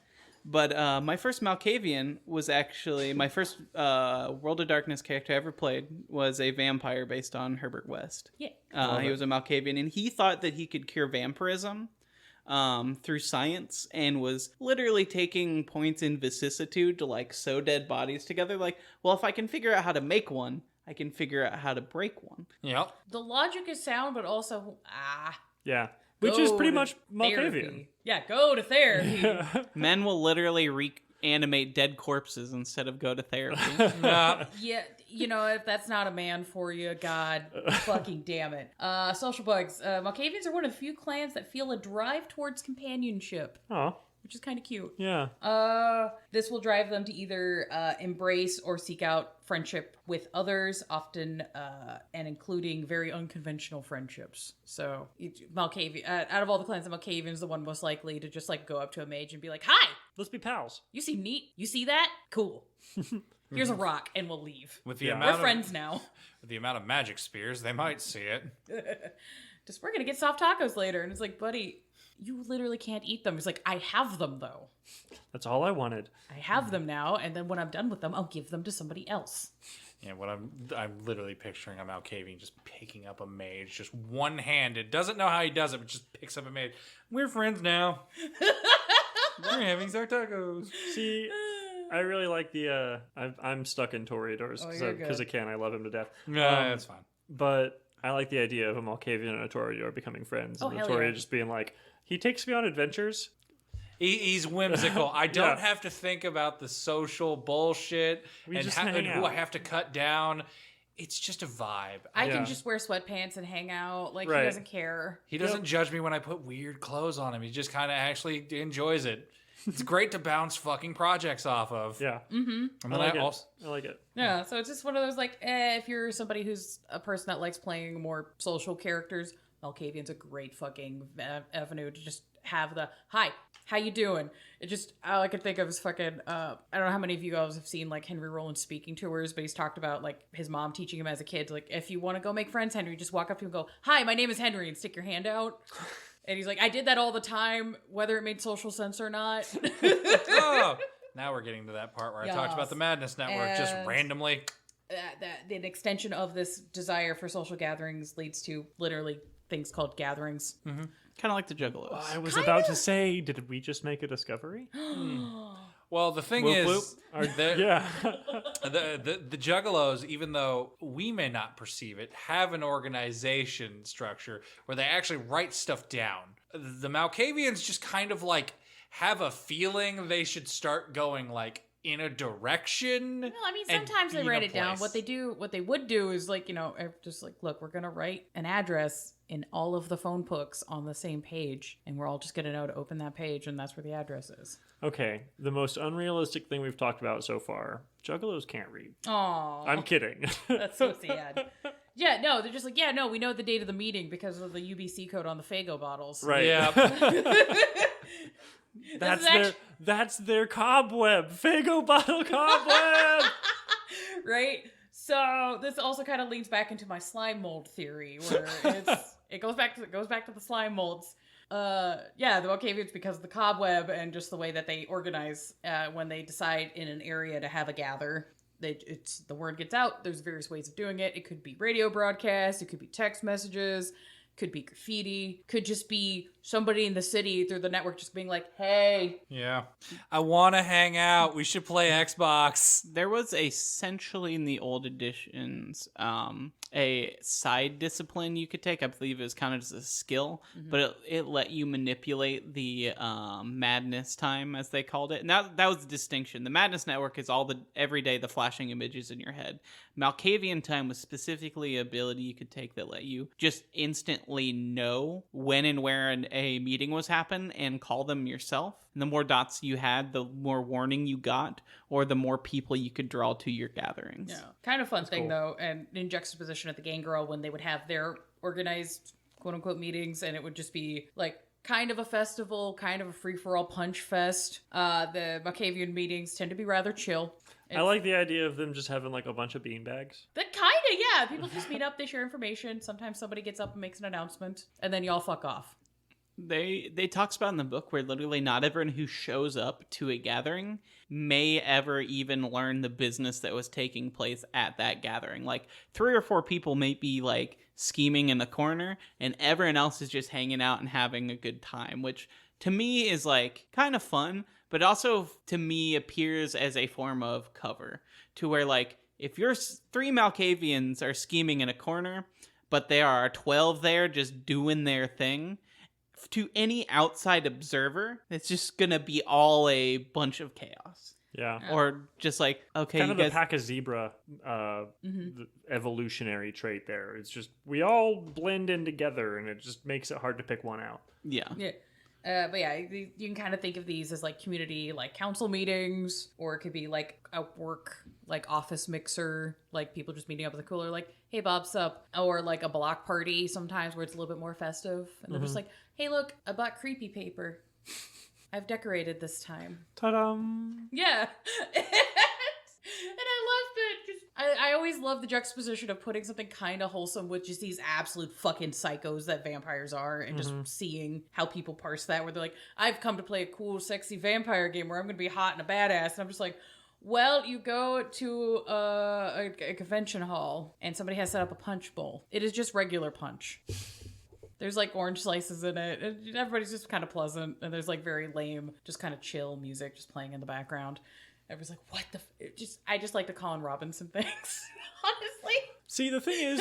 But my first Malkavian was actually my first World of Darkness character I ever played was a vampire based on Herbert West. yeah. He was a Malkavian, and he thought that he could cure vampirism through science, and was literally taking points in vicissitude to like sew dead bodies together. Like, well, if I can figure out how to make one, I can figure out how to break one. Yep. The logic is sound, but also, Yeah. Which go is pretty to much Malkavian. therapy. Yeah, go to therapy. Men will literally reanimate dead corpses instead of go to therapy. Nah. Yeah, if that's not a man for you, God fucking damn it. Social bugs. Malkavians are one of the few clans that feel a drive towards companionship, Oh, which is kind of cute. yeah. This will drive them to either embrace or seek out friendship with others, often and including very unconventional friendships. So, Malkavian, out of all the clans, the Malkavian is the one most likely to just like go up to a mage and be like, "Hi, Let's be pals. you seem neat. You see that? Cool. Here's a rock, and we'll leave. With the Yeah. We're amount of friends now. with the amount of magic spears, they might see it. Just we're gonna get soft tacos later," and it's like, buddy, you literally can't eat them. He's like, I have them though. That's all I wanted. I have them now, and then when I'm done with them, I'll give them to somebody else. Yeah, what I'm literally picturing a Malkavian just picking up a mage, just one-handed. Doesn't know how he does it, but just picks up a mage. We're friends now. We're having our tacos. See, I really like the. I'm stuck in Toreadors you're because I good. can. I love him to death. Yeah, that's fine. But I like the idea of a Malkavian and a Toreador becoming friends, Oh, and the hell Toreador yeah. just being like, he takes me on adventures. He's whimsical. I don't Yeah. have to think about the social bullshit We and, just and hang who I out. have to cut down. It's just a vibe. I Yeah. can just wear sweatpants and hang out. Like, Right. he doesn't care. He doesn't judge me when I put weird clothes on him. He just kind of actually enjoys it. It's great to bounce fucking projects off of. Yeah, And I then like I it. also, I like it. Yeah, so it's just one of those, like, if you're somebody who's a person that likes playing more social characters, Malkavian's a great fucking avenue to just have the, hi, how you doing? It just, all I could think of is fucking, I don't know how many of you guys have seen, like, Henry Rollins speaking tours, but he's talked about, like, his mom teaching him as a kid, like, if you want to go make friends, Henry, just walk up to him and go, hi, my name is Henry, and stick your hand out. And he's like, I did that all the time, whether it made social sense or not. Oh, now we're getting to that part where I talked about Yes. the Madness Network just And- randomly. An extension of this desire for social gatherings leads to literally things called gatherings. Kind of like the Juggalos. I was about to say, did we just make a discovery? Well, the thing Whoop, is, the, Yeah. the Juggalos, even though we may not perceive it, have an organization structure where they actually write stuff down. The Malkavians just kind of like have a feeling they should start going like in a direction. Well, I mean, and sometimes they be in a write it down. place. What they would do is like, just like, look, we're gonna write an address in all of the phone books on the same page, and we're all just gonna know to open that page, and that's where the address is. Okay, the most unrealistic thing we've talked about so far. Juggalos can't read. Aw, I'm kidding. that's so sad. Yeah, no, they're just like, yeah, no, we know the date of the meeting because of the UBC code on the Fago bottles. Right. Yeah. That's their cobweb. Fago bottle cobweb. Right? So this also kind of leans back into my slime mold theory, where it goes back to the slime molds. Yeah, the Malkavians, because of the cobweb and just the way that they organize when they decide in an area to have a gather. The word gets out. There's various ways of doing it. It could be radio broadcast. It could be text messages. Could be graffiti. Could just be somebody in the city through the network just being like, hey. Yeah. I want to hang out. We should play Xbox. There was essentially in the old editions a side discipline you could take. I believe it was counted as a skill, but it let you manipulate the madness time, as they called it. And that was the distinction. The Madness Network is all the everyday the flashing images in your head. Malkavian time was specifically an ability you could take that let you just instantly know when and where a meeting was happening and call them yourself. And the more dots you had, the more warning you got, or the more people you could draw to your gatherings. Yeah. Kind of fun thing, cool. though, and in juxtaposition at the Gang Girl when they would have their organized, quote-unquote, meetings, and it would just be, like, kind of a festival, kind of a free-for-all punch fest. The Malkavian meetings tend to be rather chill. I like the idea of them just having like a bunch of beanbags. That kind of, yeah. People just meet up, they share information. Sometimes somebody gets up and makes an announcement, and then y'all fuck off. They talks about in the book where literally not everyone who shows up to a gathering may ever even learn the business that was taking place at that gathering. Like 3 or 4 people may be like scheming in the corner, and everyone else is just hanging out and having a good time, which to me is like kind of fun, but also to me appears as a form of cover to where like if your 3 Malkavians are scheming in a corner, but there are 12 there just doing their thing, to any outside observer, it's just gonna be all a bunch of chaos. Yeah. Or just like, okay, Kind you of guys... the pack a zebra the evolutionary trait there. It's just we all blend in together and it just makes it hard to pick one out. Yeah. Yeah. But yeah, you can kind of think of these as like community, like council meetings, or it could be like a work, like office mixer, like people just meeting up at the cooler, like, hey, Bob, sup? Or like a block party sometimes where it's a little bit more festive. And they're just like, hey, look, I bought creepy paper. I've decorated this time. Ta-dam! Yeah. And I love that. I always love the juxtaposition of putting something kind of wholesome with just these absolute fucking psychos that vampires are, and just seeing how people parse that, where they're like, I've come to play a cool, sexy vampire game where I'm going to be hot and a badass. And I'm just like, well, you go to a convention hall and somebody has set up a punch bowl. It is just regular punch. There's like orange slices in it. And everybody's just kind of pleasant. And there's like very lame, just kind of chill music just playing in the background. Everybody's like, what the... I just like the Colin Robinson things, honestly. See, the thing is,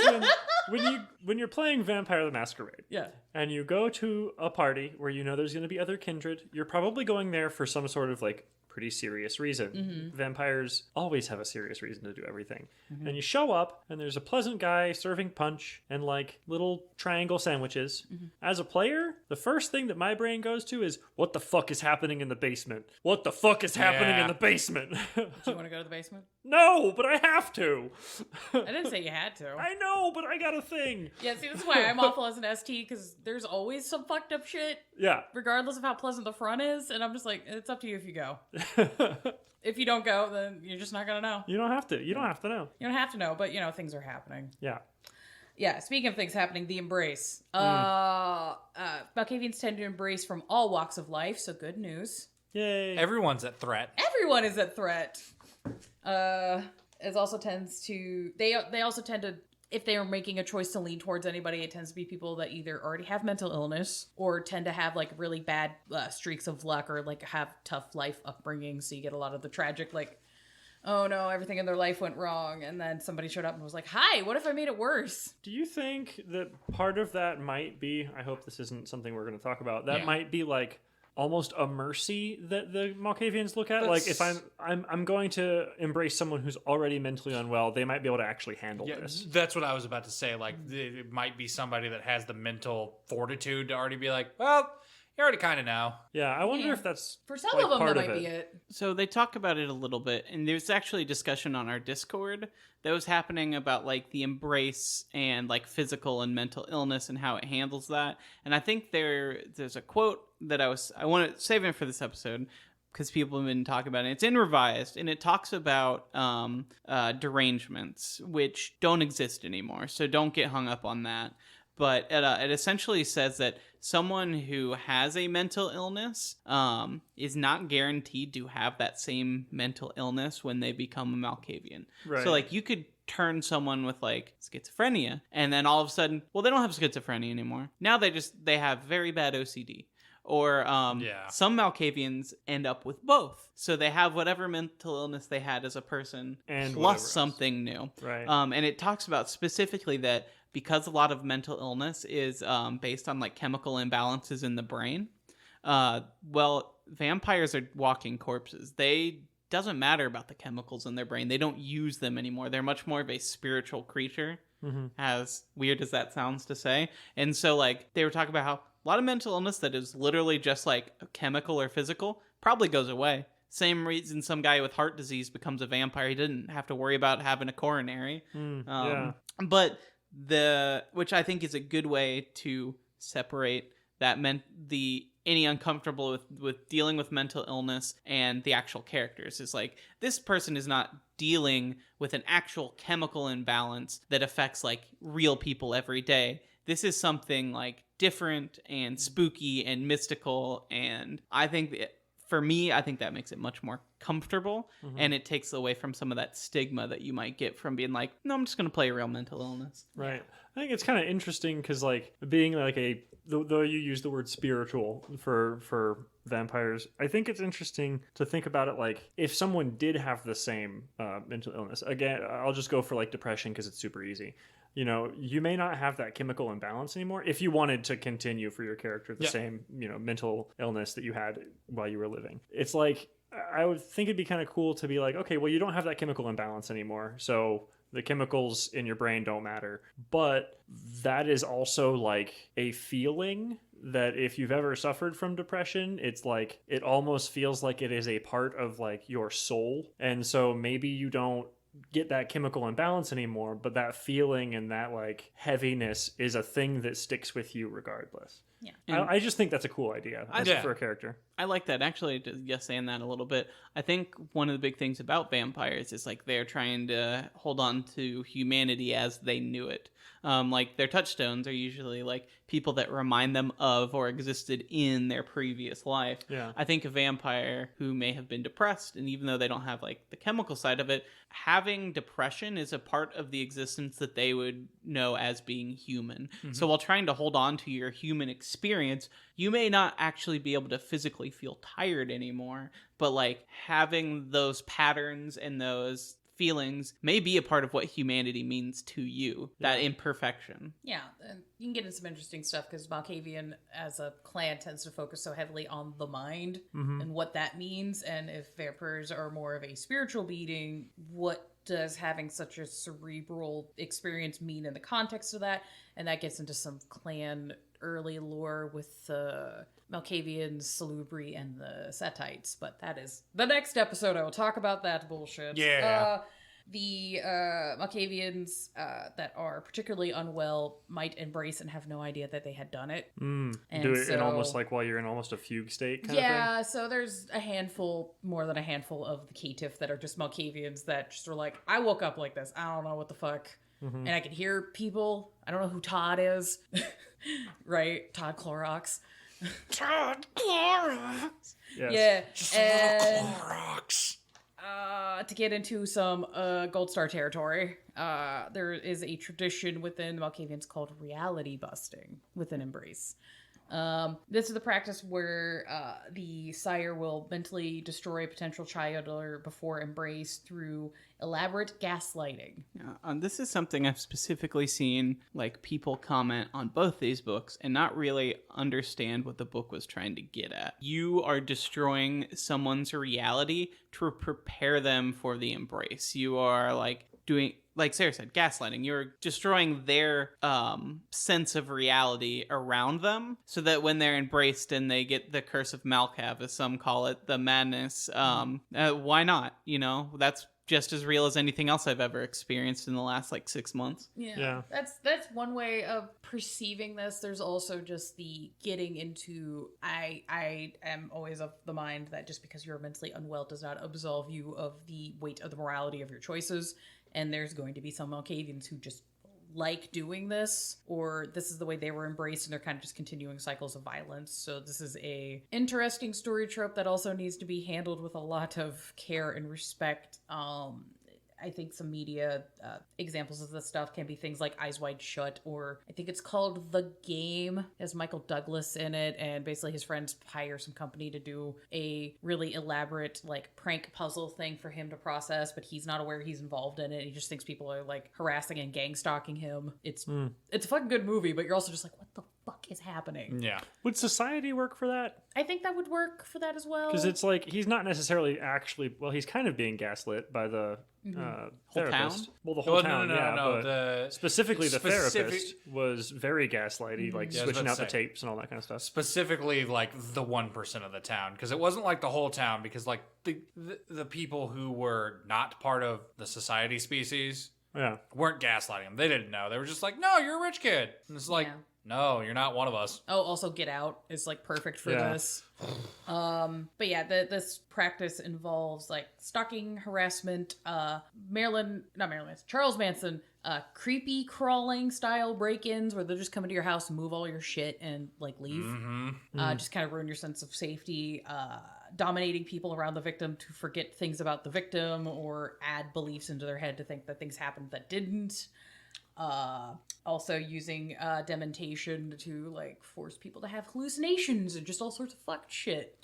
when you're playing Vampire the Masquerade, Yeah. and you go to a party where you know there's going to be other kindred, you're probably going there for some sort of like pretty serious reason. Vampires always have a serious reason to do everything. And you show up, and there's a pleasant guy serving punch and like little triangle sandwiches. As a player, the first thing that my brain goes to is, what the fuck is happening in the basement? What the fuck is happening in the basement? Do you want to go to the basement? No, but I have to. I didn't say you had to. I know, but I got a thing. Yeah, see, that's why I'm awful as an ST, because there's always some fucked up shit, Yeah. regardless of how pleasant the front is. And I'm just like, it's up to you if you go. If you don't go, then you're just not going to know. You don't have to. You don't have to know. You don't have to know, but, things are happening. Yeah. Yeah, speaking of things happening, the embrace. Malkavians tend to embrace from all walks of life, so good news. Yay. Everyone's at threat. Everyone is at threat. It also tends to they also tend to, if they are making a choice to lean towards anybody, it tends to be people that either already have mental illness or tend to have like really bad streaks of luck or like have tough life upbringing. So you get a lot of the tragic, like, oh no, everything in their life went wrong, and then somebody showed up and was like, hi, what if I made it worse? Do you think that part of that might be, I hope this isn't something we're going to talk about, that Yeah. might be like almost a mercy that the Malkavians look at? Like, if I'm going to embrace someone who's already mentally unwell, they might be able to actually handle this. That's what I was about to say. Like, it might be somebody that has the mental fortitude to already be like, well, you already kind of know. Yeah, I wonder Yeah. if that's For some like, of them, part that of might be it. So they talk about it a little bit, and there's actually a discussion on our Discord that was happening about like the embrace and like physical and mental illness and how it handles that. And I think there's a quote that I want to save it for this episode because people have been talking about it. It's in Revised, and it talks about derangements, which don't exist anymore. So don't get hung up on that. But it essentially says that someone who has a mental illness is not guaranteed to have that same mental illness when they become a Malkavian. Right. So, like, you could turn someone with, like, schizophrenia, and then all of a sudden, well, they don't have schizophrenia anymore. Now they have very bad OCD. Or some Malkavians end up with both. So they have whatever mental illness they had as a person And whatever plus else. something new. right. And it talks about specifically that because a lot of mental illness is based on like chemical imbalances in the brain, well, vampires are walking corpses. Doesn't matter about the chemicals in their brain. They don't use them anymore. They're much more of a spiritual creature, as weird as that sounds to say. And so like they were talking about how a lot of mental illness that is literally just like chemical or physical probably goes away. Same reason some guy with heart disease becomes a vampire. He didn't have to worry about having a coronary. Yeah. But which I think is a good way to separate that any uncomfortable with dealing with mental illness and the actual characters is like this person is not dealing with an actual chemical imbalance that affects like real people every day. This is something like different and spooky and mystical, and I think for me, I think that makes it much more comfortable, and it takes away from some of that stigma that you might get from being like, no, I'm just going to play a real mental illness. Right. I think it's kind of interesting because, like, being like though you use the word spiritual for vampires, I think it's interesting to think about it like if someone did have the same mental illness. Again, I'll just go for like depression because it's super easy. You know, you may not have that chemical imbalance anymore if you wanted to continue for your character the same, mental illness that you had while you were living. It's like, I would think it'd be kind of cool to be like, okay, well, you don't have that chemical imbalance anymore. So the chemicals in your brain don't matter. But that is also like a feeling that if you've ever suffered from depression, it's like, it almost feels like it is a part of like your soul. And so maybe you don't get that chemical imbalance anymore, but that feeling and that like heaviness is a thing that sticks with you regardless. Yeah. I just think that's a cool idea for a character. I like that. Actually, just saying that a little bit, I think one of the big things about vampires is like they're trying to hold on to humanity as they knew it. Like their touchstones are usually like people that remind them of or existed in their previous life. Yeah. I think a vampire who may have been depressed, and even though they don't have like the chemical side of it, having depression is a part of the existence that they would know as being human. So while trying to hold on to your human experience, you may not actually be able to physically feel tired anymore, but like having those patterns and those feelings may be a part of what humanity means to you, that imperfection. Yeah, and you can get into some interesting stuff because Malkavian as a clan tends to focus so heavily on the mind and what that means. And if vampires are more of a spiritual being, what does having such a cerebral experience mean in the context of that? And that gets into some clan early lore with the Malkavians, Salubri, and the Setites. But that is the next episode. I will talk about that bullshit. Yeah. The Malkavians that are particularly unwell might embrace and have no idea that they had done it. And Do it in so- almost like while you're in almost a fugue state kind of thing. Yeah, so there's more than a handful of the Caitiff that are just Malkavians that just are like, I woke up like this. I don't know what the fuck. And I can hear people. I don't know who Todd is. Right? Todd Clorox. Todd Clorox. Yes. Yeah. Just And Clorox. to get into some Gold Star territory, there is a tradition within the Malkavians called reality busting within Embrace. This is the practice where the sire will mentally destroy a potential child before Embrace through elaborate gaslighting. Yeah, this is something I've specifically seen like people comment on both these books and not really understand what the book was trying to get at. You are destroying someone's reality to prepare them for the embrace. You are like doing, like Sarah said, gaslighting. You're destroying their sense of reality around them so that when they're embraced and they get the curse of Malkav, as some call it, the madness, why not? You know, that's just as real as anything else I've ever experienced in the last like 6 months. Yeah. That's one way of perceiving this. There's also just the getting into I am always of the mind that just because you're mentally unwell does not absolve you of the weight of the morality of your choices. And there's going to be some Malkavians who just like doing this, or this is the way they were embraced and they're kind of just continuing cycles of violence. So this is a interesting story trope that also needs to be handled with a lot of care and respect. I think some media examples of this stuff can be things like Eyes Wide Shut, or I think it's called The Game. It has Michael Douglas in it, and basically his friends hire some company to do a really elaborate like prank puzzle thing for him to process, but he's not aware he's involved in it. He just thinks people are like harassing and gang stalking him. It's a fucking good movie, but you're also just like, what the fuck is happening? Yeah. Would society work for that? I think that would work for that as well. Because it's like he's not necessarily actually. Well, he's kind of being gaslit by the therapist. town? Well, the whole Well, town. no. But specifically, the specific- therapist was very gaslighty, like Yeah, I was switching about out to the say. tapes and all that kind of stuff. Specifically, like the 1% of the town, because it wasn't like the whole town. Because like the people who were not part of the society species Yeah. weren't gaslighting them. They didn't know. They were just like, "No, you're a rich kid." And it's like, Yeah. "No, you're not one of us." Oh, also Get Out is like perfect for Yeah. this. But yeah, this practice involves like stalking, harassment, Charles Manson, creepy crawling style break-ins where they'll just come into your house and move all your shit and like leave. Just kind of ruin your sense of safety. Dominating people around the victim to forget things about the victim or add beliefs into their head to think that things happened that didn't. Also using dementation to like force people to have hallucinations and just all sorts of fucked shit.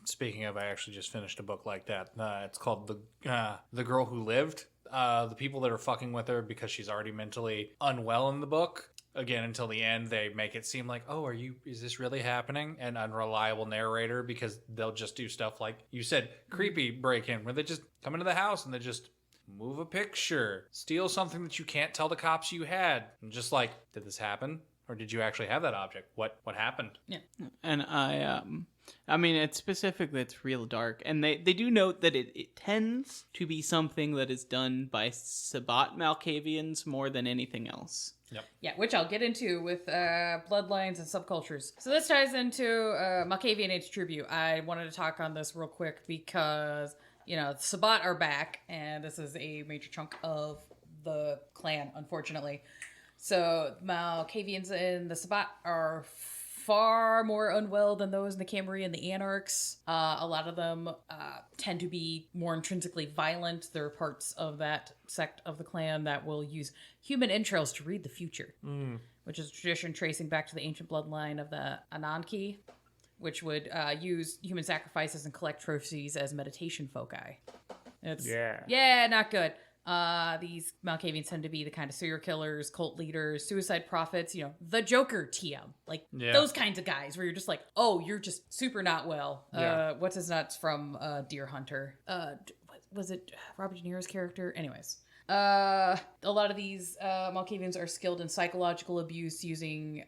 Speaking of, I actually just finished a book like that. It's called The Girl Who Lived. The people that are fucking with her because she's already mentally unwell in the book. Again, until the end, they make it seem like, oh, is this really happening? An unreliable narrator, because they'll just do stuff like you said, creepy break-in, where they just come into the house and they just move a picture, steal something that you can't tell the cops you had. And just like, did this happen? Or did you actually have that object? What happened? Yeah. And I mean, it's specifically, it's real dark. And they do note that it tends to be something that is done by Sabbat Malkavians more than anything else. Yep. Yeah, which I'll get into with bloodlines and subcultures. So this ties into Malkavian Age Tribute. I wanted to talk on this real quick because, you know, the Sabbat are back, and this is a major chunk of the clan, unfortunately. So Malkavians and the Sabbat are far more unwell than those in the Camry and the Anarchs. A lot of them tend to be more intrinsically violent. There are parts of that sect of the clan that will use human entrails to read the future, which is a tradition tracing back to the ancient bloodline of the Ananki, which would use human sacrifices and collect trophies as meditation foci. Yeah, not good. These Malkavians tend to be the kind of serial killers, cult leaders, suicide prophets, you know, the Joker TM. Like, those kinds of guys where you're just like, oh, you're just super not well. What's his nuts from Deer Hunter? Was it Robert De Niro's character? Anyways. A lot of these Malkavians are skilled in psychological abuse using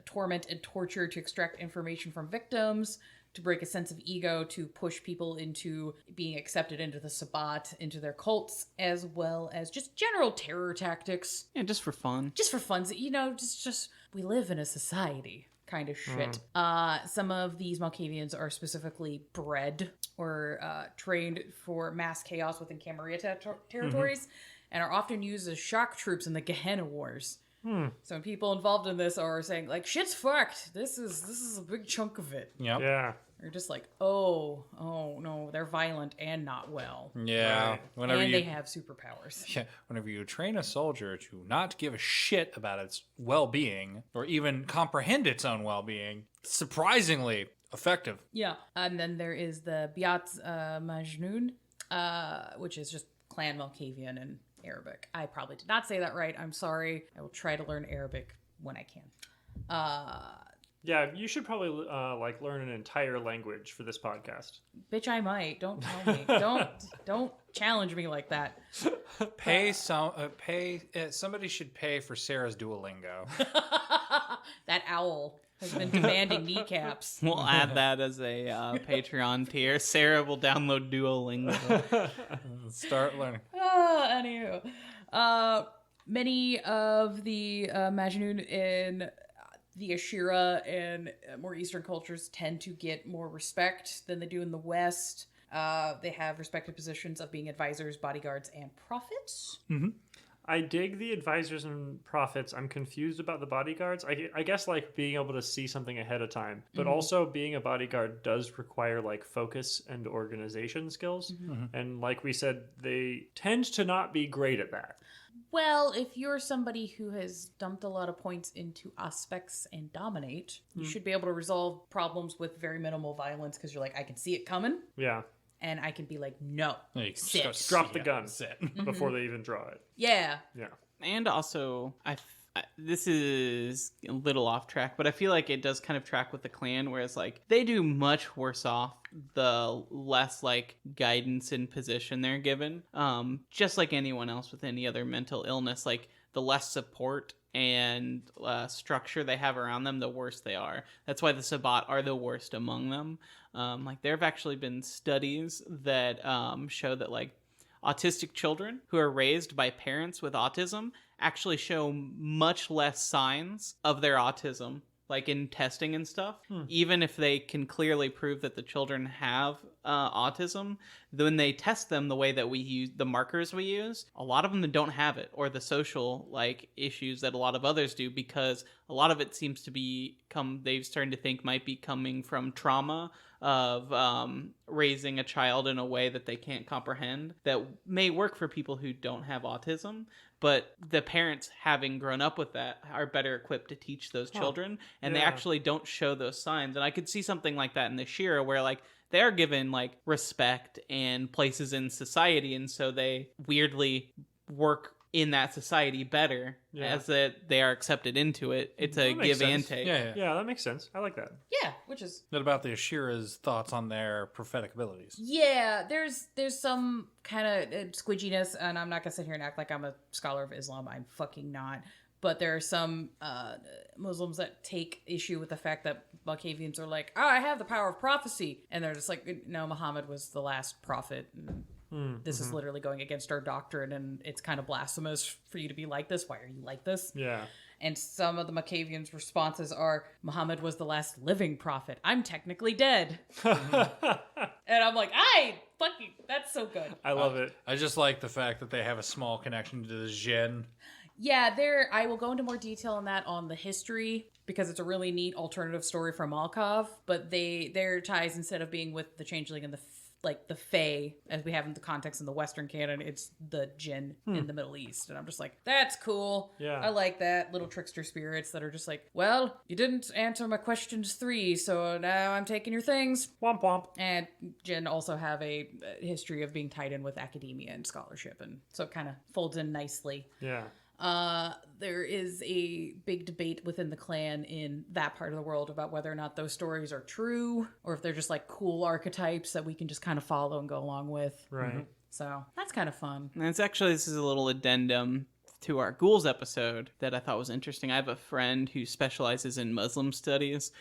torment and torture to extract information from victims, to break a sense of ego, to push people into being accepted into the Sabbat, into their cults, as well as just general terror tactics. Yeah, just for fun. Just for fun. You know, just we live in a society kind of shit. Some of these Malkavians are specifically bred or trained for mass chaos within Camarilla territories. and are often used as shock troops in the Gehenna Wars. So people involved in this are saying, like, shit's fucked. This is a big chunk of it. Yep. Yeah. They're just like, oh no, they're violent and not well. Yeah. Right. Whenever And you they have superpowers. Yeah, whenever you train a soldier to not give a shit about its well-being or even comprehend its own well-being, surprisingly effective. Yeah. And then there is the Biat Majnun, which is just Clan Malkavian in Arabic. I probably did not say that right. I'm sorry. I will try to learn Arabic when I can. Yeah, you should probably like learn an entire language for this podcast. Bitch, I might. Don't tell me. Don't challenge me like that. Somebody should pay for Sarah's Duolingo. That owl has been demanding kneecaps. We'll add that as a Patreon tier. Sarah will download Duolingo. Start learning. Anywho. Many of the Majnun in the Ashira and more Eastern cultures tend to get more respect than they do in the West. They have respected positions of being advisors, bodyguards, and prophets. I dig the advisors and prophets. I'm confused about the bodyguards. I guess like being able to see something ahead of time, but also being a bodyguard does require like focus and organization skills. And like we said, they tend to not be great at that. Well, if you're somebody who has dumped a lot of points into aspects and dominate, you should be able to resolve problems with very minimal violence because you're like, I can see it coming, Yeah. and I can be like, no, You can just sit. go Drop the yeah, gun sit. before they even draw it. Yeah. Yeah. And also, this is a little off track, but I feel like it does kind of track with the clan, whereas like they do much worse off the less like guidance and position they're given. Just like anyone else with any other mental illness, like the less support and structure they have around them, the worse they are. That's why the Sabbat are the worst among them. Like there have actually been studies that show that like autistic children who are raised by parents with autism actually show much less signs of their autism, like in testing and stuff. Even if they can clearly prove that the children have autism, when they test them the way that we use the markers we use, a lot of them don't have it, or the social like issues that a lot of others do, because a lot of it seems to be they've started to think might be coming from trauma of raising a child in a way that they can't comprehend, that may work for people who don't have autism, but the parents, having grown up with that, are better equipped to teach those children, and they Yeah. actually don't show those signs. And I could see something like that in the Shira, where like they are given like respect and places in society, and so they weirdly work in that society better as that they are accepted into it. It's a That makes give and sense. take. Yeah. Yeah, that makes sense. I like that. Yeah, which is... What about the Ashira's thoughts on their prophetic abilities? Yeah, there's some kind of squidginess, and I'm not going to sit here and act like I'm a scholar of Islam. I'm fucking not. But there are some Muslims that take issue with the fact that Malkavians are like, oh, I have the power of prophecy. And they're just like, no, Muhammad was the last prophet. And this is literally going against our doctrine, and it's kind of blasphemous for you to be like this. Why are you like this? Yeah. And some of the Malkavians' responses are, Muhammad was the last living prophet. I'm technically dead. And I'm like, that's so good. I love it. I just like the fact that they have a small connection to the Jinn. Yeah, I will go into more detail on that on the history, because it's a really neat alternative story from Malkav. But their ties, instead of being with the Changeling and the Fae, as we have in the context in the Western canon, it's the Jinn in the Middle East. And I'm just like, that's cool. Yeah. I like that. Little trickster spirits that are just like, well, you didn't answer my questions 3, so now I'm taking your things. Womp womp. And Jinn also have a history of being tied in with academia and scholarship, and so it kind of folds in nicely. Yeah. There is a big debate within the clan in that part of the world about whether or not those stories are true, or if they're just like cool archetypes that we can just kind of follow and go along with. Right. So that's kind of fun. And this is a little addendum to our ghouls episode that I thought was interesting. I have a friend who specializes in Muslim studies.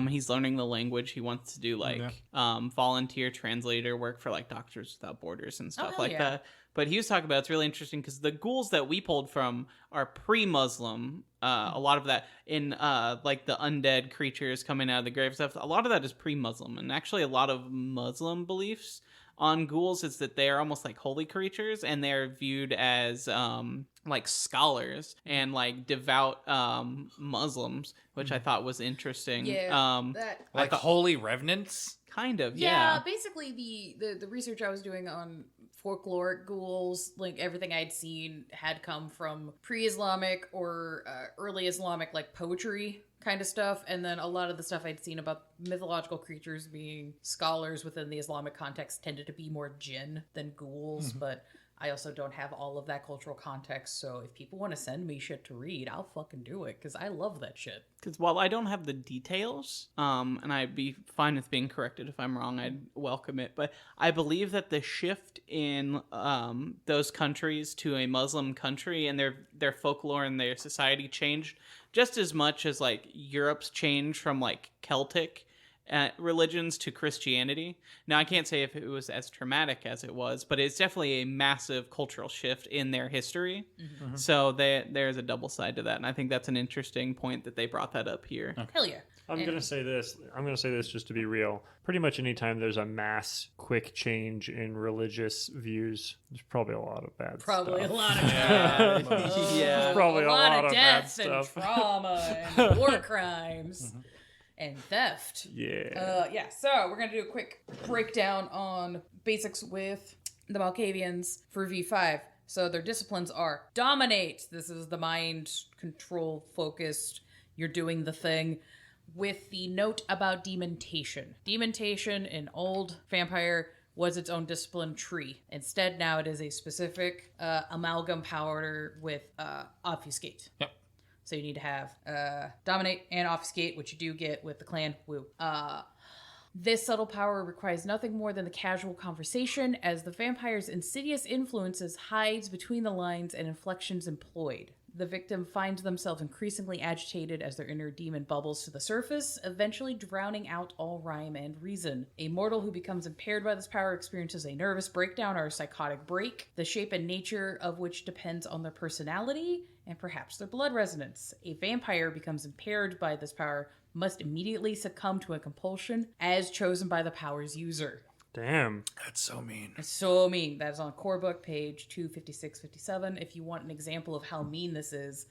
He's learning the language. He wants to do like volunteer translator work for like Doctors Without Borders and stuff hell like yeah. that. But he was talking about, it's really interesting because the ghouls that we pulled from are pre-Muslim. A lot of that in like the undead creatures coming out of the grave stuff. A lot of that is pre-Muslim, and actually a lot of Muslim beliefs on ghouls is that they are almost like holy creatures, and they're viewed as like scholars and like devout Muslims, which I thought was interesting. that Like holy revenants? Kind of, yeah. Basically, the research I was doing on folkloric ghouls, like everything I'd seen had come from pre-Islamic or early Islamic, like poetry kind of stuff, and then a lot of the stuff I'd seen about mythological creatures being scholars within the Islamic context tended to be more jinn than ghouls, but I also don't have all of that cultural context, so if people want to send me shit to read, I'll fucking do it, because I love that shit. Because while I don't have the details, and I'd be fine with being corrected if I'm wrong, I'd welcome it, but I believe that the shift in those countries to a Muslim country and their folklore and their society changed just as much as like Europe's change from like Celtic religions to Christianity. Now, I can't say if it was as traumatic as it was, but it's definitely a massive cultural shift in their history. So there's a double side to that, and I think that's an interesting point that they brought that up here. Hell yeah. I'm gonna say this just to be real. Pretty much anytime there's a mass quick change in religious views, there's probably a lot of bad Probably stuff. a lot of Yeah. Probably a lot of bad deaths and stuff. trauma and war crimes and theft. Yeah. So we're gonna do a quick breakdown on basics with the Malkavians for V5. So their disciplines are dominate. This is the mind control focused. You're doing the thing. With the note about dementation. Dementation in old vampire was its own discipline tree. Instead, now it is a specific amalgam power with obfuscate. Yep. So you need to have dominate and obfuscate, which you do get with the clan. Woo. This subtle power requires nothing more than the casual conversation, as the vampire's insidious influences hides between the lines and inflections employed. The victim finds themselves increasingly agitated as their inner demon bubbles to the surface, eventually drowning out all rhyme and reason. A mortal who becomes impaired by this power experiences a nervous breakdown or a psychotic break, the shape and nature of which depends on their personality and perhaps their blood resonance. A vampire becomes impaired by this power must immediately succumb to a compulsion as chosen by the power's user. Damn. That's so mean. It's so mean. That is on core book, page 256-57. If you want an example of how mean this is,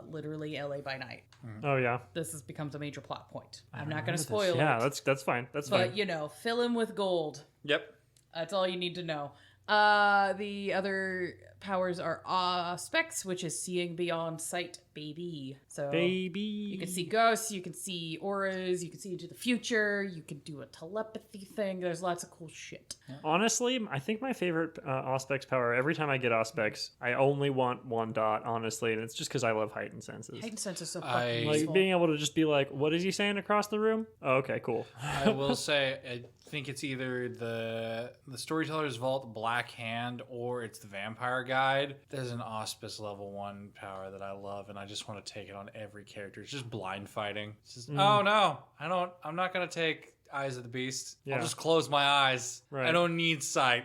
literally LA by Night. Oh yeah. This becomes a major plot point. I'm not going to spoil it. Yeah, that's fine. That's But, fine. you know, fill him with gold. Yep. That's all you need to know. The other powers are aspects, which is seeing beyond sight, baby. So Baby. you can see ghosts, you can see auras, you can see into the future, you can do a telepathy thing. There's lots of cool shit. Honestly, I think my favorite Auspex power, every time I get Auspex, I only want one dot, honestly, and it's just because I love heightened senses. Heightened sense is so I- fucking Like useful. being able to just be like, what is he saying across the room? Oh, okay, cool. I will say, I think it's either the Storyteller's Vault Black Hand or it's the Vampire Guide. There's an Auspice level 1 power that I love, and I just want to take it on every character. It's just blind fighting. It's just, oh no, I'm not going to take Eyes of the Beast. Yeah. I'll just close my eyes. Right. I don't need sight.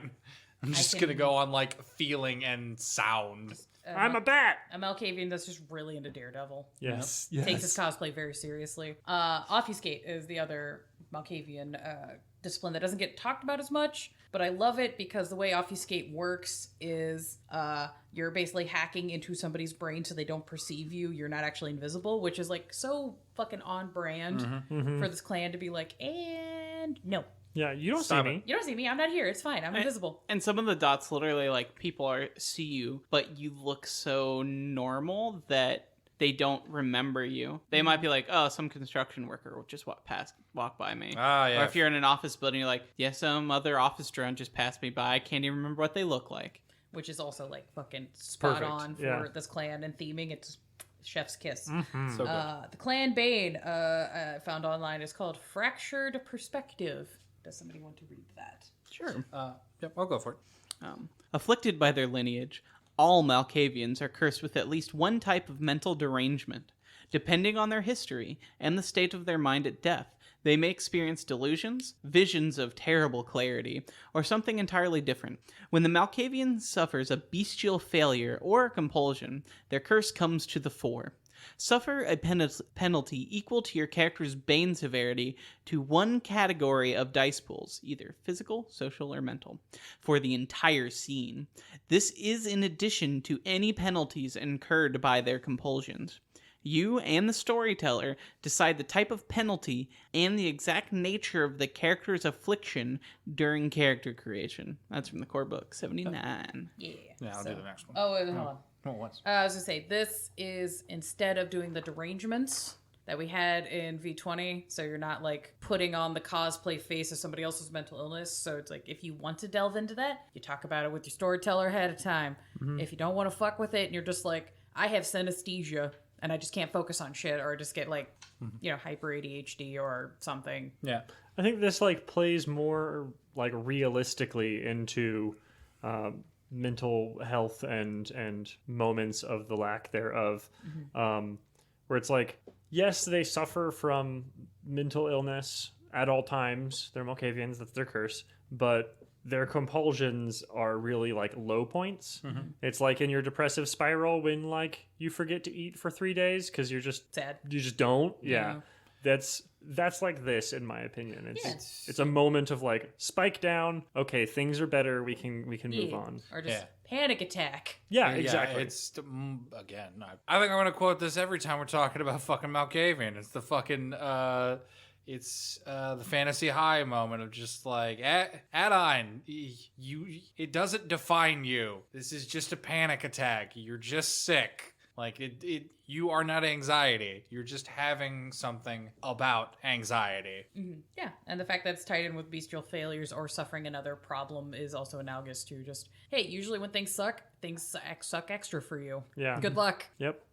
I'm just can- going to go on like feeling and sound. I'm a bat. A Malkavian that's just really into Daredevil. Yes. Takes his cosplay very seriously. Obfuscate is the other Malkavian discipline that doesn't get talked about as much, but I love it because the way Obfuscate works is you're basically hacking into somebody's brain so they don't perceive you. You're not actually invisible, which is like so fucking on brand for this clan to be like, and no. Yeah, you don't Stop see it. me. You don't see me. I'm not here. It's fine. I'm invisible. And some of the dots literally like people see you, but you look so normal that they don't remember you. They might be like, oh, some construction worker will just walk by me. Ah, yeah. Or if you're in an office building, you're like, yeah, some other office drone just passed me by. I can't even remember what they look like. Which is also like fucking spot Perfect. on for Yeah. this clan and theming. It's chef's kiss. So good. The clan Bane I found online is called Fractured Perspective. Does somebody want to read that? Sure. Yep, I'll go for it. Afflicted by their lineage, all Malkavians are cursed with at least one type of mental derangement. Depending on their history and the state of their mind at death, they may experience delusions, visions of terrible clarity, or something entirely different. When the Malkavian suffers a bestial failure or a compulsion, their curse comes to the fore. Suffer a penalty equal to your character's Bane severity to one category of dice pools, either physical, social, or mental, for the entire scene. This is in addition to any penalties incurred by their compulsions. You and the storyteller decide the type of penalty and the exact nature of the character's affliction during character creation. That's from the core book, 79. Yeah. Yeah, I'll do the next one. Oh, wait, hold on. Oh, what? I was going to say, this is instead of doing the derangements that we had in V20, so you're not like putting on the cosplay face of somebody else's mental illness. So it's like, if you want to delve into that, you talk about it with your storyteller ahead of time. If you don't want to fuck with it and you're just like, I have synesthesia and I just can't focus on shit, or just get like, hyper ADHD or something. Yeah. I think this like plays more like realistically into mental health and moments of the lack thereof, where it's like, yes, they suffer from mental illness at all times. They're Malkavians, that's their curse, but their compulsions are really like low points. It's like in your depressive spiral when like you forget to eat for 3 days because you're just Sad. you just don't. Yeah. That's like this, in my opinion. It's a moment of like spike down. Okay, things are better. We can move on. Or just panic attack. Yeah, exactly. It's again. I think I'm gonna quote this every time we're talking about fucking Malkavian. It's the fucking it's the fantasy high moment of just like Adine, it doesn't define you. This is just a panic attack. You're just sick. Like you are not anxiety. You're just having something about anxiety. Yeah, and the fact that it's tied in with bestial failures or suffering another problem is also analogous to just, hey, usually when things suck extra for you. Yeah. Good luck. Yep.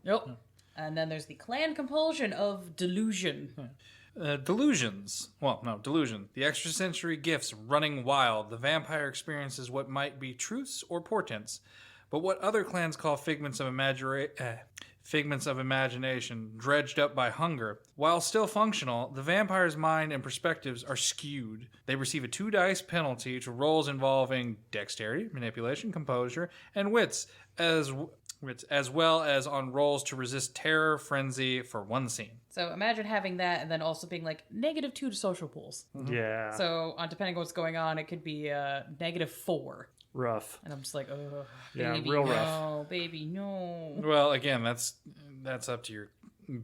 And then there's the clan compulsion of delusion. Delusions. Well, no, delusion. The extrasensory gifts running wild. The vampire experiences what might be truths or portents, but what other clans call figments of imagination, dredged up by hunger. While still functional, the vampire's mind and perspectives are skewed. They receive a 2 dice penalty to rolls involving dexterity, manipulation, composure, and wits, as well as on rolls to resist terror, frenzy for one scene. So imagine having that and then also being like -2 to social pools. Yeah. So depending on what's going on, it could be -4. Rough. And I'm just like, oh, Yeah, baby, real rough. no, baby, no. Well, again, that's up to your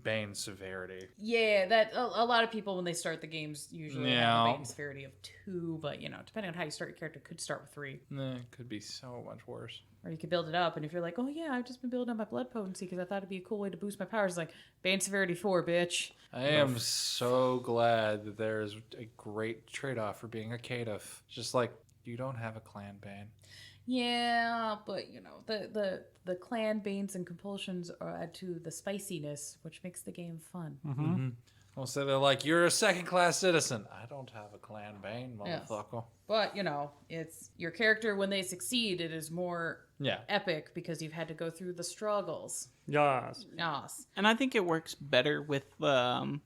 Bane severity. Yeah, that a lot of people when they start the games usually have Yeah. a Bane severity of 2, but depending on how you start your character, could start with 3. It could be so much worse. Or you could build it up, and if you're like, oh yeah, I've just been building up my blood potency because I thought it'd be a cool way to boost my powers, it's like, Bane severity 4, bitch. I am so glad that there's a great trade-off for being a caitiff. Just like, you don't have a clan Bane. Yeah, but the clan banes and compulsions add to the spiciness, which makes the game fun. Well, so they're like, you're a second-class citizen. I don't have a clan Bane, motherfucker. But it's your character when they succeed. It is more epic because you've had to go through the struggles. Yes. Yes. And I think it works better with the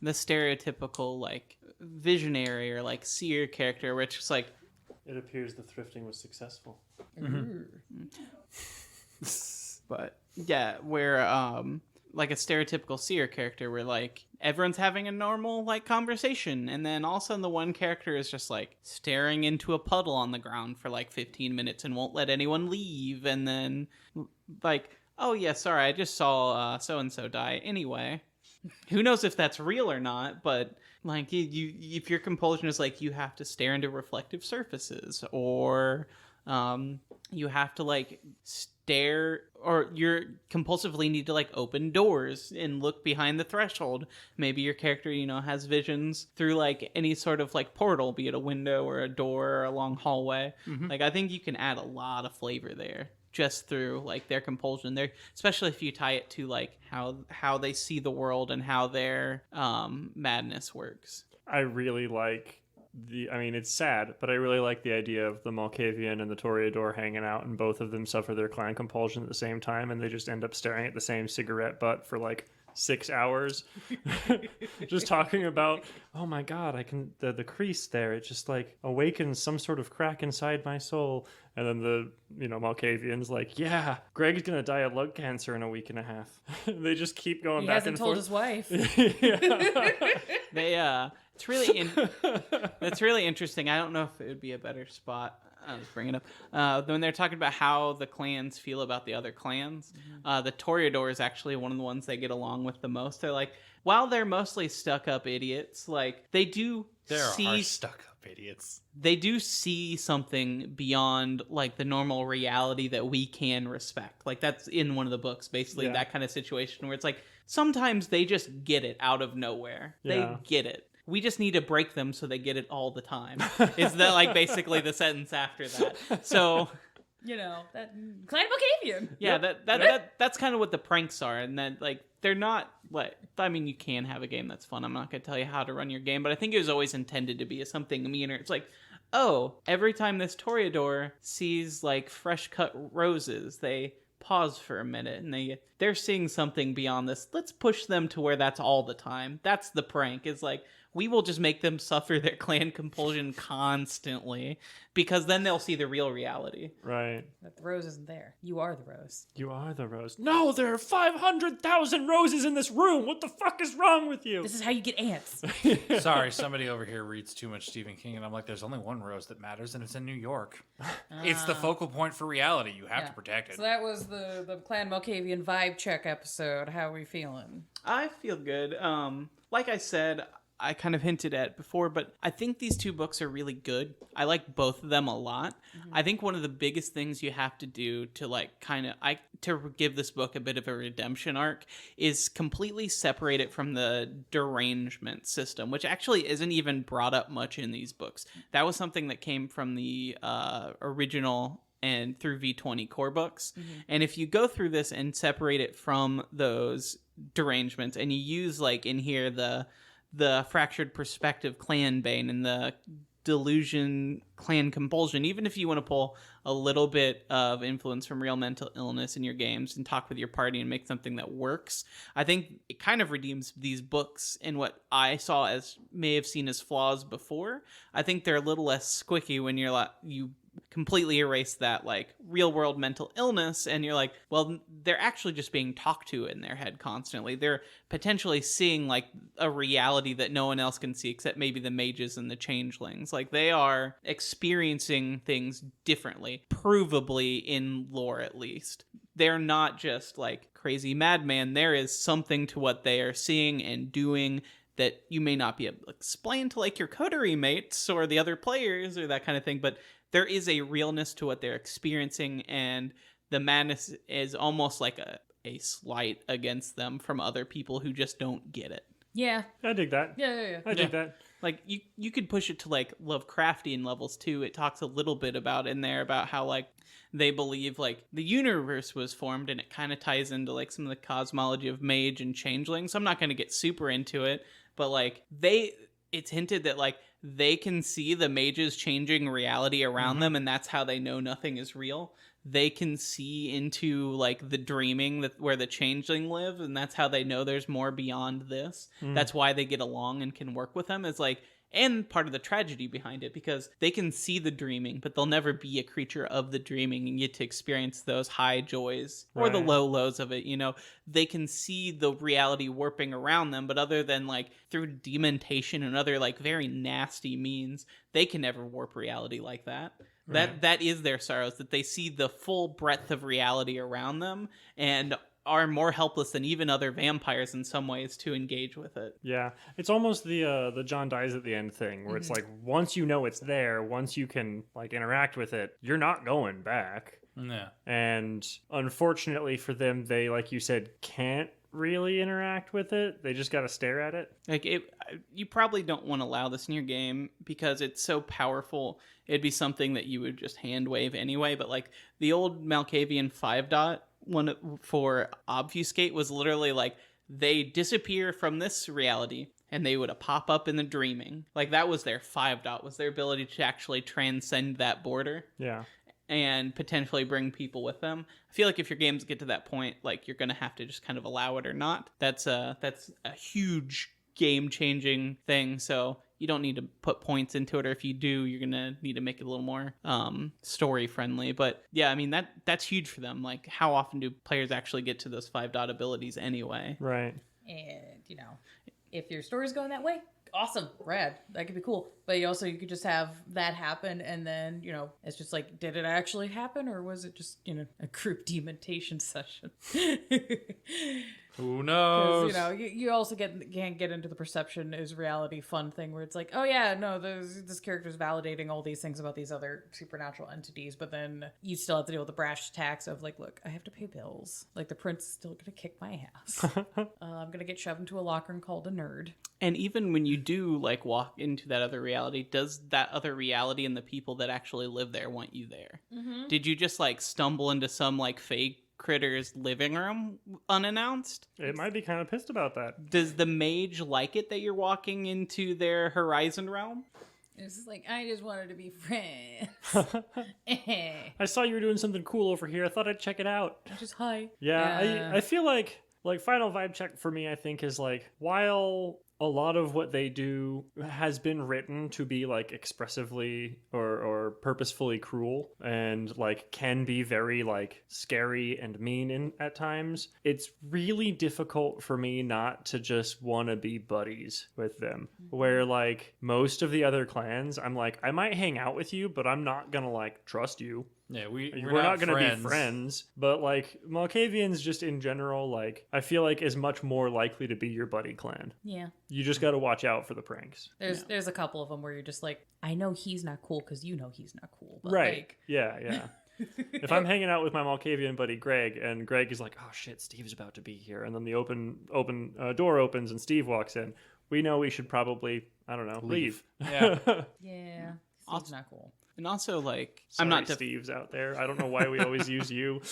stereotypical like visionary or like seer character, where it's just like, It appears the thrifting was successful. but yeah, where like a stereotypical seer character where like everyone's having a normal like conversation, and then all of a sudden the one character is just like staring into a puddle on the ground for like 15 minutes and won't let anyone leave, and then like, oh yeah, sorry, I just saw so and so die anyway. Who knows if that's real or not, but like you if your compulsion is like you have to stare into reflective surfaces, or you have to like stare, or you compulsively need to like open doors and look behind the threshold. Maybe your character, has visions through like any sort of like portal, be it a window or a door or a long hallway. Like I think you can add a lot of flavor there just through like their compulsion there, especially if you tie it to like how they see the world and how their madness works. I really like it's sad, but I really like the idea of the Malkavian and the Toreador hanging out, and both of them suffer their clan compulsion at the same time, and they just end up staring at the same cigarette butt for like 6 hours just talking about, oh my god, I can the crease there, it just like awakens some sort of crack inside my soul. And then the Malkavians like, yeah, Greg's gonna die of lung cancer in a week and a half. They just keep going He back hasn't and told forth. his wife. They it's really it's really interesting. I don't know if it would be a better spot. I'll just bring it up. When they're talking about how the clans feel about the other clans, the Toreador is actually one of the ones they get along with the most. They're like, while they're mostly stuck-up idiots, like they do Are stuck-up idiots. They do see something beyond like the normal reality that we can respect. Like that's in one of the books, basically that kind of situation where it's like sometimes they just get it out of nowhere. Yeah. They get it. We just need to break them so they get it all the time. Is that like basically the sentence after that? So that Clan Malkavian. yeah, that's kind of what the pranks are, and that like they're not like. I mean, you can have a game that's fun. I'm not gonna tell you how to run your game, but I think it was always intended to be something meaner. It's like, oh, every time this Toreador sees like fresh cut roses, they pause for a minute and they're seeing something beyond this. Let's push them to where that's all the time. That's the prank. Is like we will just make them suffer their clan compulsion constantly because then they'll see the real reality. Right. That the rose isn't there. You are the rose. You are the rose. No, there are 500,000 roses in this room. What the fuck is wrong with you? This is how you get ants. Sorry, somebody over here reads too much Stephen King, and I'm like, there's only one rose that matters, and it's in New York. It's the focal point for reality. You have to protect it. So that was the Clan Malkavian vibe check episode. How are we feeling? I feel good. Like I said, I kind of hinted at before, but I think these two books are really good. I like both of them a lot. Mm-hmm. I think one of the biggest things you have to do to like to give this book a bit of a redemption arc is completely separate it from the derangement system, which actually isn't even brought up much in these books. That was something that came from the original and through V20 core books. Mm-hmm. And if you go through this and separate it from those derangements and you use like in here the fractured perspective clan bane and the delusion clan compulsion, even if you want to pull a little bit of influence from real mental illness in your games and talk with your party and make something that works, I think it kind of redeems these books in what I saw as may have seen as flaws before. I think they're a little less squicky when you completely erase that like real world mental illness and you're like, well, they're actually just being talked to in their head constantly. They're potentially seeing like a reality that no one else can see except maybe the mages and the changelings. Like they are experiencing things differently, provably in lore at least. They're not just like crazy madman. There is something to what they are seeing and doing that you may not be able to explain to like your coterie mates or the other players or that kind of thing, but there is a realness to what they're experiencing, and the madness is almost like a slight against them from other people who just don't get it. Yeah. I dig that. Yeah. I dig that. Like you could push it to like Lovecraftian levels too. It talks a little bit about in there about how like they believe like the universe was formed, and it kind of ties into like some of the cosmology of mage and changeling. So I'm not going to get super into it, but like it's hinted that like they can see the mages changing reality around them, and that's how they know nothing is real. They can see into like the dreaming where the changeling live, and that's how they know there's more beyond this. That's why they get along and can work with them. It's like, and part of the tragedy behind it, because they can see the dreaming, but they'll never be a creature of the dreaming and get to experience those high joys or the low lows of it. You know, they can see the reality warping around them, but other than like through dementation and other like very nasty means, they can never warp reality like that. That is their sorrows, that they see the full breadth of reality around them and are more helpless than even other vampires in some ways to engage with it. Yeah, it's almost the John dies at the end thing, where it's like once you know it's there, once you can like interact with it, you're not going back. Yeah. And unfortunately for them, they, like you said, can't really interact with it. They just got to stare at it. Like you probably don't want to allow this in your game because it's so powerful. It'd be something that you would just hand wave anyway. But like the old Malkavian 5-dot one for obfuscate was literally like they disappear from this reality and they would pop up in the dreaming. Like that was their 5-dot, was their ability to actually transcend that border. Yeah. and potentially bring people with them. I feel like if your games get to that point, like, you're going to have to just kind of allow it or not. That's a huge game-changing thing, so you don't need to put points into it, or if you do, you're gonna need to make it a little more story friendly. But yeah, I mean, that's huge for them. Like, how often do players actually get to those 5-dot abilities anyway? Right. And, you know, if your story's going that way, awesome, rad, that could be cool. But you could just have that happen, and then, you know, it's just like, did it actually happen, or was it just, you know, a group demontation session? Who knows? You know, you also can't get into the perception is reality fun thing where it's like, oh yeah, no, this character's validating all these things about these other supernatural entities, but then you still have to deal with the brash tax of like, look, I have to pay bills. Like, the prince is still gonna kick my ass. I'm gonna get shoved into a locker and called a nerd. And even when you do, like, walk into that other reality, does that other reality and the people that actually live there want you there? Mm-hmm. Did you just, like, stumble into some, like, fake critter's living room unannounced? It might be kind of pissed about that. Does the mage like it that you're walking into their horizon realm? It's just like, I just wanted to be friends. I saw you were doing something cool over here. I thought I'd check it out. Just hi. Yeah, I feel like final vibe check for me, I think, is like, while a lot of what they do has been written to be like expressively or purposefully cruel and like can be very like scary and mean at times, it's really difficult for me not to just want to be buddies with them. Where like most of the other clans, I'm like, I might hang out with you, but I'm not gonna like trust you. Yeah, we're not going to be friends, but like Malkavians just in general, like I feel like is much more likely to be your buddy clan. Yeah. You just got to watch out for the pranks. There's a couple of them where you're just like, I know he's not cool because you know he's not cool. But right. Like... Yeah. If I'm hanging out with my Malkavian buddy Greg, and Greg is like, oh shit, Steve's about to be here, and then the open door opens and Steve walks in, we know we should probably, I don't know, leave. Yeah. Yeah. Steve's not cool. And also, like, Sorry, I'm not Steve's out there. I don't know why we always use you.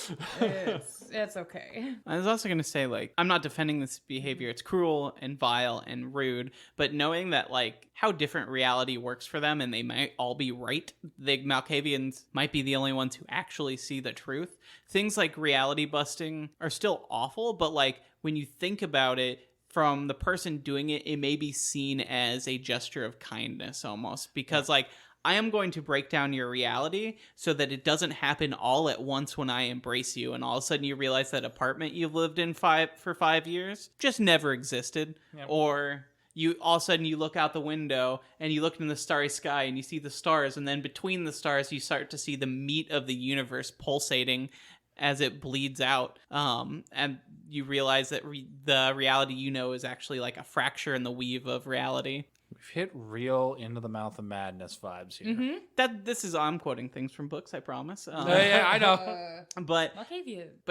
It's okay. I was also going to say, like, I'm not defending this behavior. It's cruel and vile and rude, but knowing that, like, how different reality works for them and they might all be right, the Malkavians might be the only ones who actually see the truth. Things like reality busting are still awful, but, like, when you think about it, from the person doing it, it may be seen as a gesture of kindness almost, because, like, I am going to break down your reality so that it doesn't happen all at once when I embrace you, and all of a sudden you realize that apartment you've lived in for 5 years just never existed. Yep. Or you all of a sudden you look out the window and you look in the starry sky and you see the stars, and then between the stars you start to see the meat of the universe pulsating as it bleeds out, and you realize that the reality you know is actually like a fracture in the weave of reality. We've hit real into the mouth of madness vibes here. Mm-hmm. I'm quoting things from books, I promise. Yeah, I know. But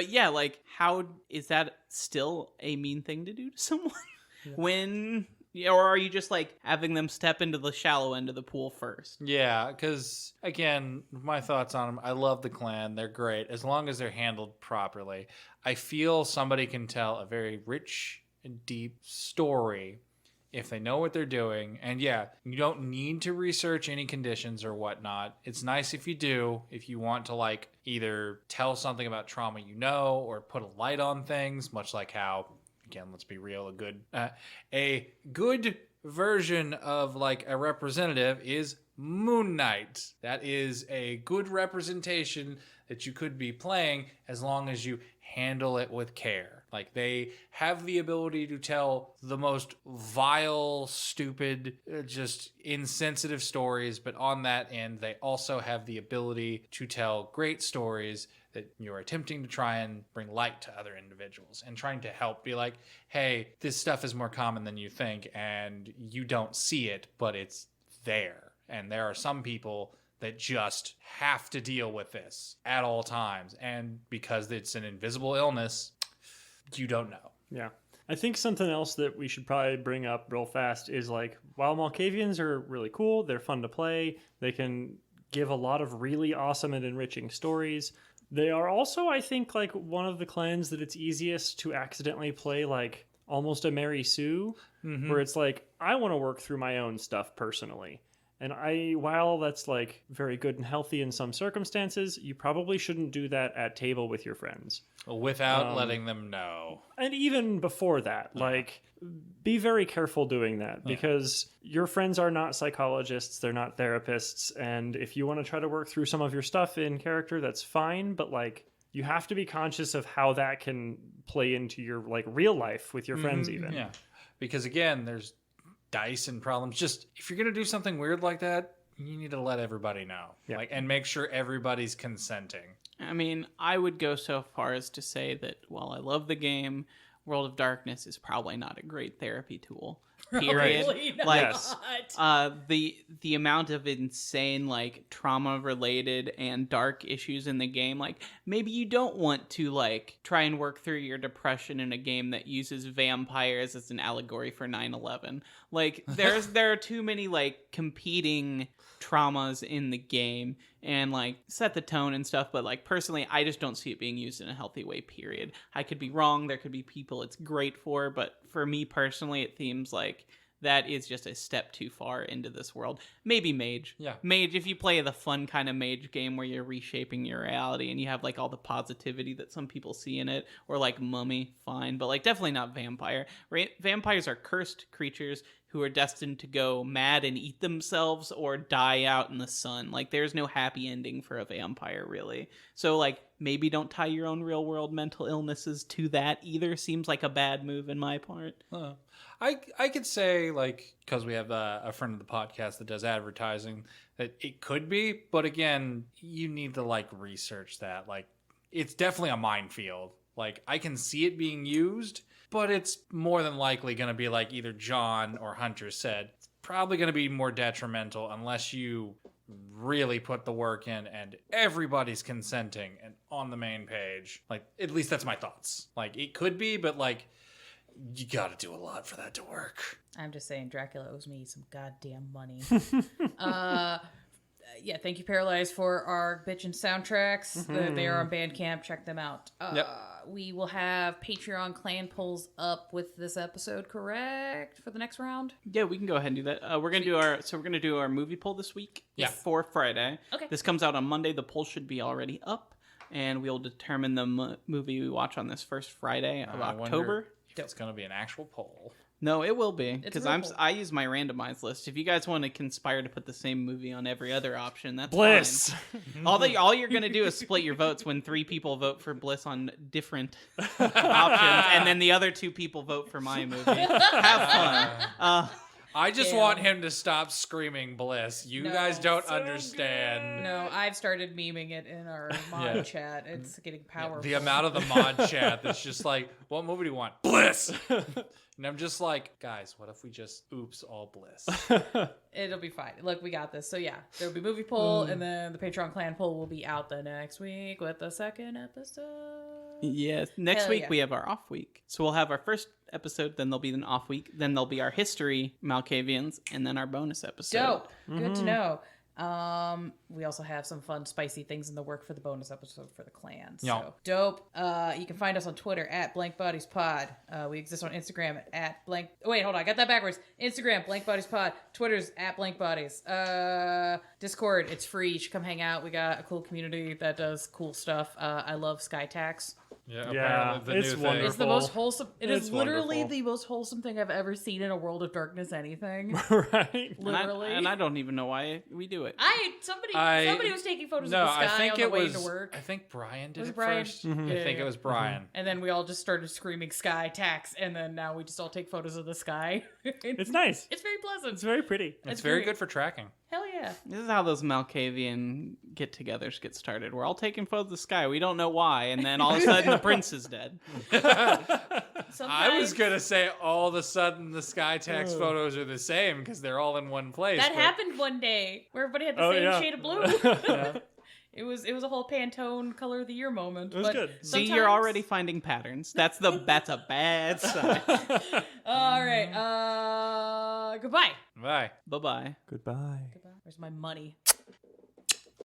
yeah, like, how is that still a mean thing to do to someone? When, or are you just like having them step into the shallow end of the pool first? Yeah, because again, my thoughts on them, I love the clan. They're great as long as they're handled properly. I feel somebody can tell a very rich and deep story if they know what they're doing. And yeah, you don't need to research any conditions or whatnot. It's nice if you do, if you want to like either tell something about trauma you know, or put a light on things, much like how, again, let's be real, a good version of like a representative is Moon Knight. That is a good representation that you could be playing as long as you handle it with care. Like, they have the ability to tell the most vile, stupid, just insensitive stories, but on that end, they also have the ability to tell great stories that you're attempting to try and bring light to other individuals and trying to help be like, hey, this stuff is more common than you think, and you don't see it, but it's there. And there are some people that just have to deal with this at all times. And because it's an invisible illness, you don't know. Yeah. I think something else that we should probably bring up real fast is like, while Malkavians are really cool, they're fun to play, they can give a lot of really awesome and enriching stories. They are also, I think, like one of the clans that it's easiest to accidentally play like almost a Mary Sue, where it's like, I want to work through my own stuff personally. And while that's like very good and healthy in some circumstances, you probably shouldn't do that at table with your friends. Without letting them know. And even before that, like, be very careful doing that because your friends are not psychologists, they're not therapists, and if you want to try to work through some of your stuff in character, that's fine, but like, you have to be conscious of how that can play into your like real life with your friends even. Yeah. Because again, there's dice and problems. Just if you're gonna do something weird like that, you need to let everybody know. Yeah. Like, and make sure everybody's consenting. I mean, I would go so far as to say that while I love the game, World of Darkness is probably not a great therapy tool. Period. Probably not. Like, Yes. the amount of insane like trauma related and dark issues in the game, like maybe you don't want to like try and work through your depression in a game that uses vampires as an allegory for 9/11. Like there are too many like competing traumas in the game and like set the tone and stuff, but like personally I just don't see it being used in a healthy way, period. I could be wrong, there could be people it's great for, but for me personally it seems like that is just a step too far into this world. Maybe Mage. Yeah. Mage, if you play the fun kind of Mage game where you're reshaping your reality and you have like all the positivity that some people see in it, or like Mummy, fine, but like definitely not Vampire. Right? Vampires are cursed creatures who are destined to go mad and eat themselves or die out in the sun. Like, there's no happy ending for a vampire, really. So, like, maybe don't tie your own real-world mental illnesses to that either. Seems like a bad move in my part. I could say, like, because we have a friend of the podcast that does advertising, that it could be, but again, you need to, like, research that. Like, it's definitely a minefield. Like, I can see it being used, but it's more than likely going to be like either John or Hunter said. It's probably going to be more detrimental unless you really put the work in and everybody's consenting and on the main page. Like, at least that's my thoughts. Like, it could be, but like, you got to do a lot for that to work. I'm just saying, Dracula owes me some goddamn money. Yeah, thank you, Paralyze, for our bitchin' soundtracks. They are on Bandcamp. Check them out. We will have Patreon clan polls up with this episode, correct? For the next round? Yeah, we can go ahead and do that. We're gonna do our movie poll this week. Yeah. For Friday. Okay. This comes out on Monday. The poll should be already up, and we'll determine the movie we watch on this first Friday of October. If it's going to be an actual poll. No, it will be, because real poll. I use my randomized list. If you guys want to conspire to put the same movie on every other option, that's Bliss. fine. All you're gonna do is split your votes when 3 people vote for Bliss on different options, and then the other 2 people vote for my movie. Have fun. I just want him to stop screaming Bliss. You No. guys don't So understand. No, I've started memeing it in our mod chat. It's getting powerful. The amount of the mod chat that's just like, what movie do you want? Bliss! And I'm just like, guys, what if we just oops all Bliss? It'll be fine. Look, we got this. So yeah, there'll be movie poll, and then the Patreon clan poll will be out the next week with the second episode. Yes. Next Hell week yeah. we have our off week. So we'll have our first episode, then there'll be an off week, then there'll be our history Malkavians, and then our bonus episode. Dope. Good to know. We also have some fun, spicy things in the work for the bonus episode for the clan. So Yeah. dope. You can find us on Twitter at BlankBodiesPod. We exist on Instagram at blank. Oh, wait, hold on. I got that backwards. Instagram, BlankBodiesPod. Twitter's at BlankBodies. Discord, it's free. You should come hang out. We got a cool community that does cool stuff. I love Skytax. Yeah, Yeah, apparently the it's new thing. wonderful. It's the most wholesome. It is It's literally wonderful. the most wholesome thing I've ever seen in a World of Darkness anything. Right? Literally. And I don't even know why we do it. Somebody was taking photos of the sky on the way to work. I think Brian did Was it it Brian? first. Mm-hmm. I think it was Brian. And then we all just started screaming sky tax, and then now we just all take photos of the sky. It's nice. It's very pleasant. It's very pretty. It's very great. good for tracking. Hell yeah. This is how those Malkavian get-togethers get started. We're all taking photos of the sky. We don't know why, and then all of a sudden the prince is dead. I was gonna say all of a sudden the Skytax photos are the same because they're all in one place. That but happened one day where everybody had the Oh, same yeah. shade of blue. It was a whole Pantone color of the year moment. It was but good. See, you're sometimes- already finding patterns. That's a bad sign. All right. Goodbye. Bye. Bye-bye. Goodbye. Where's my money?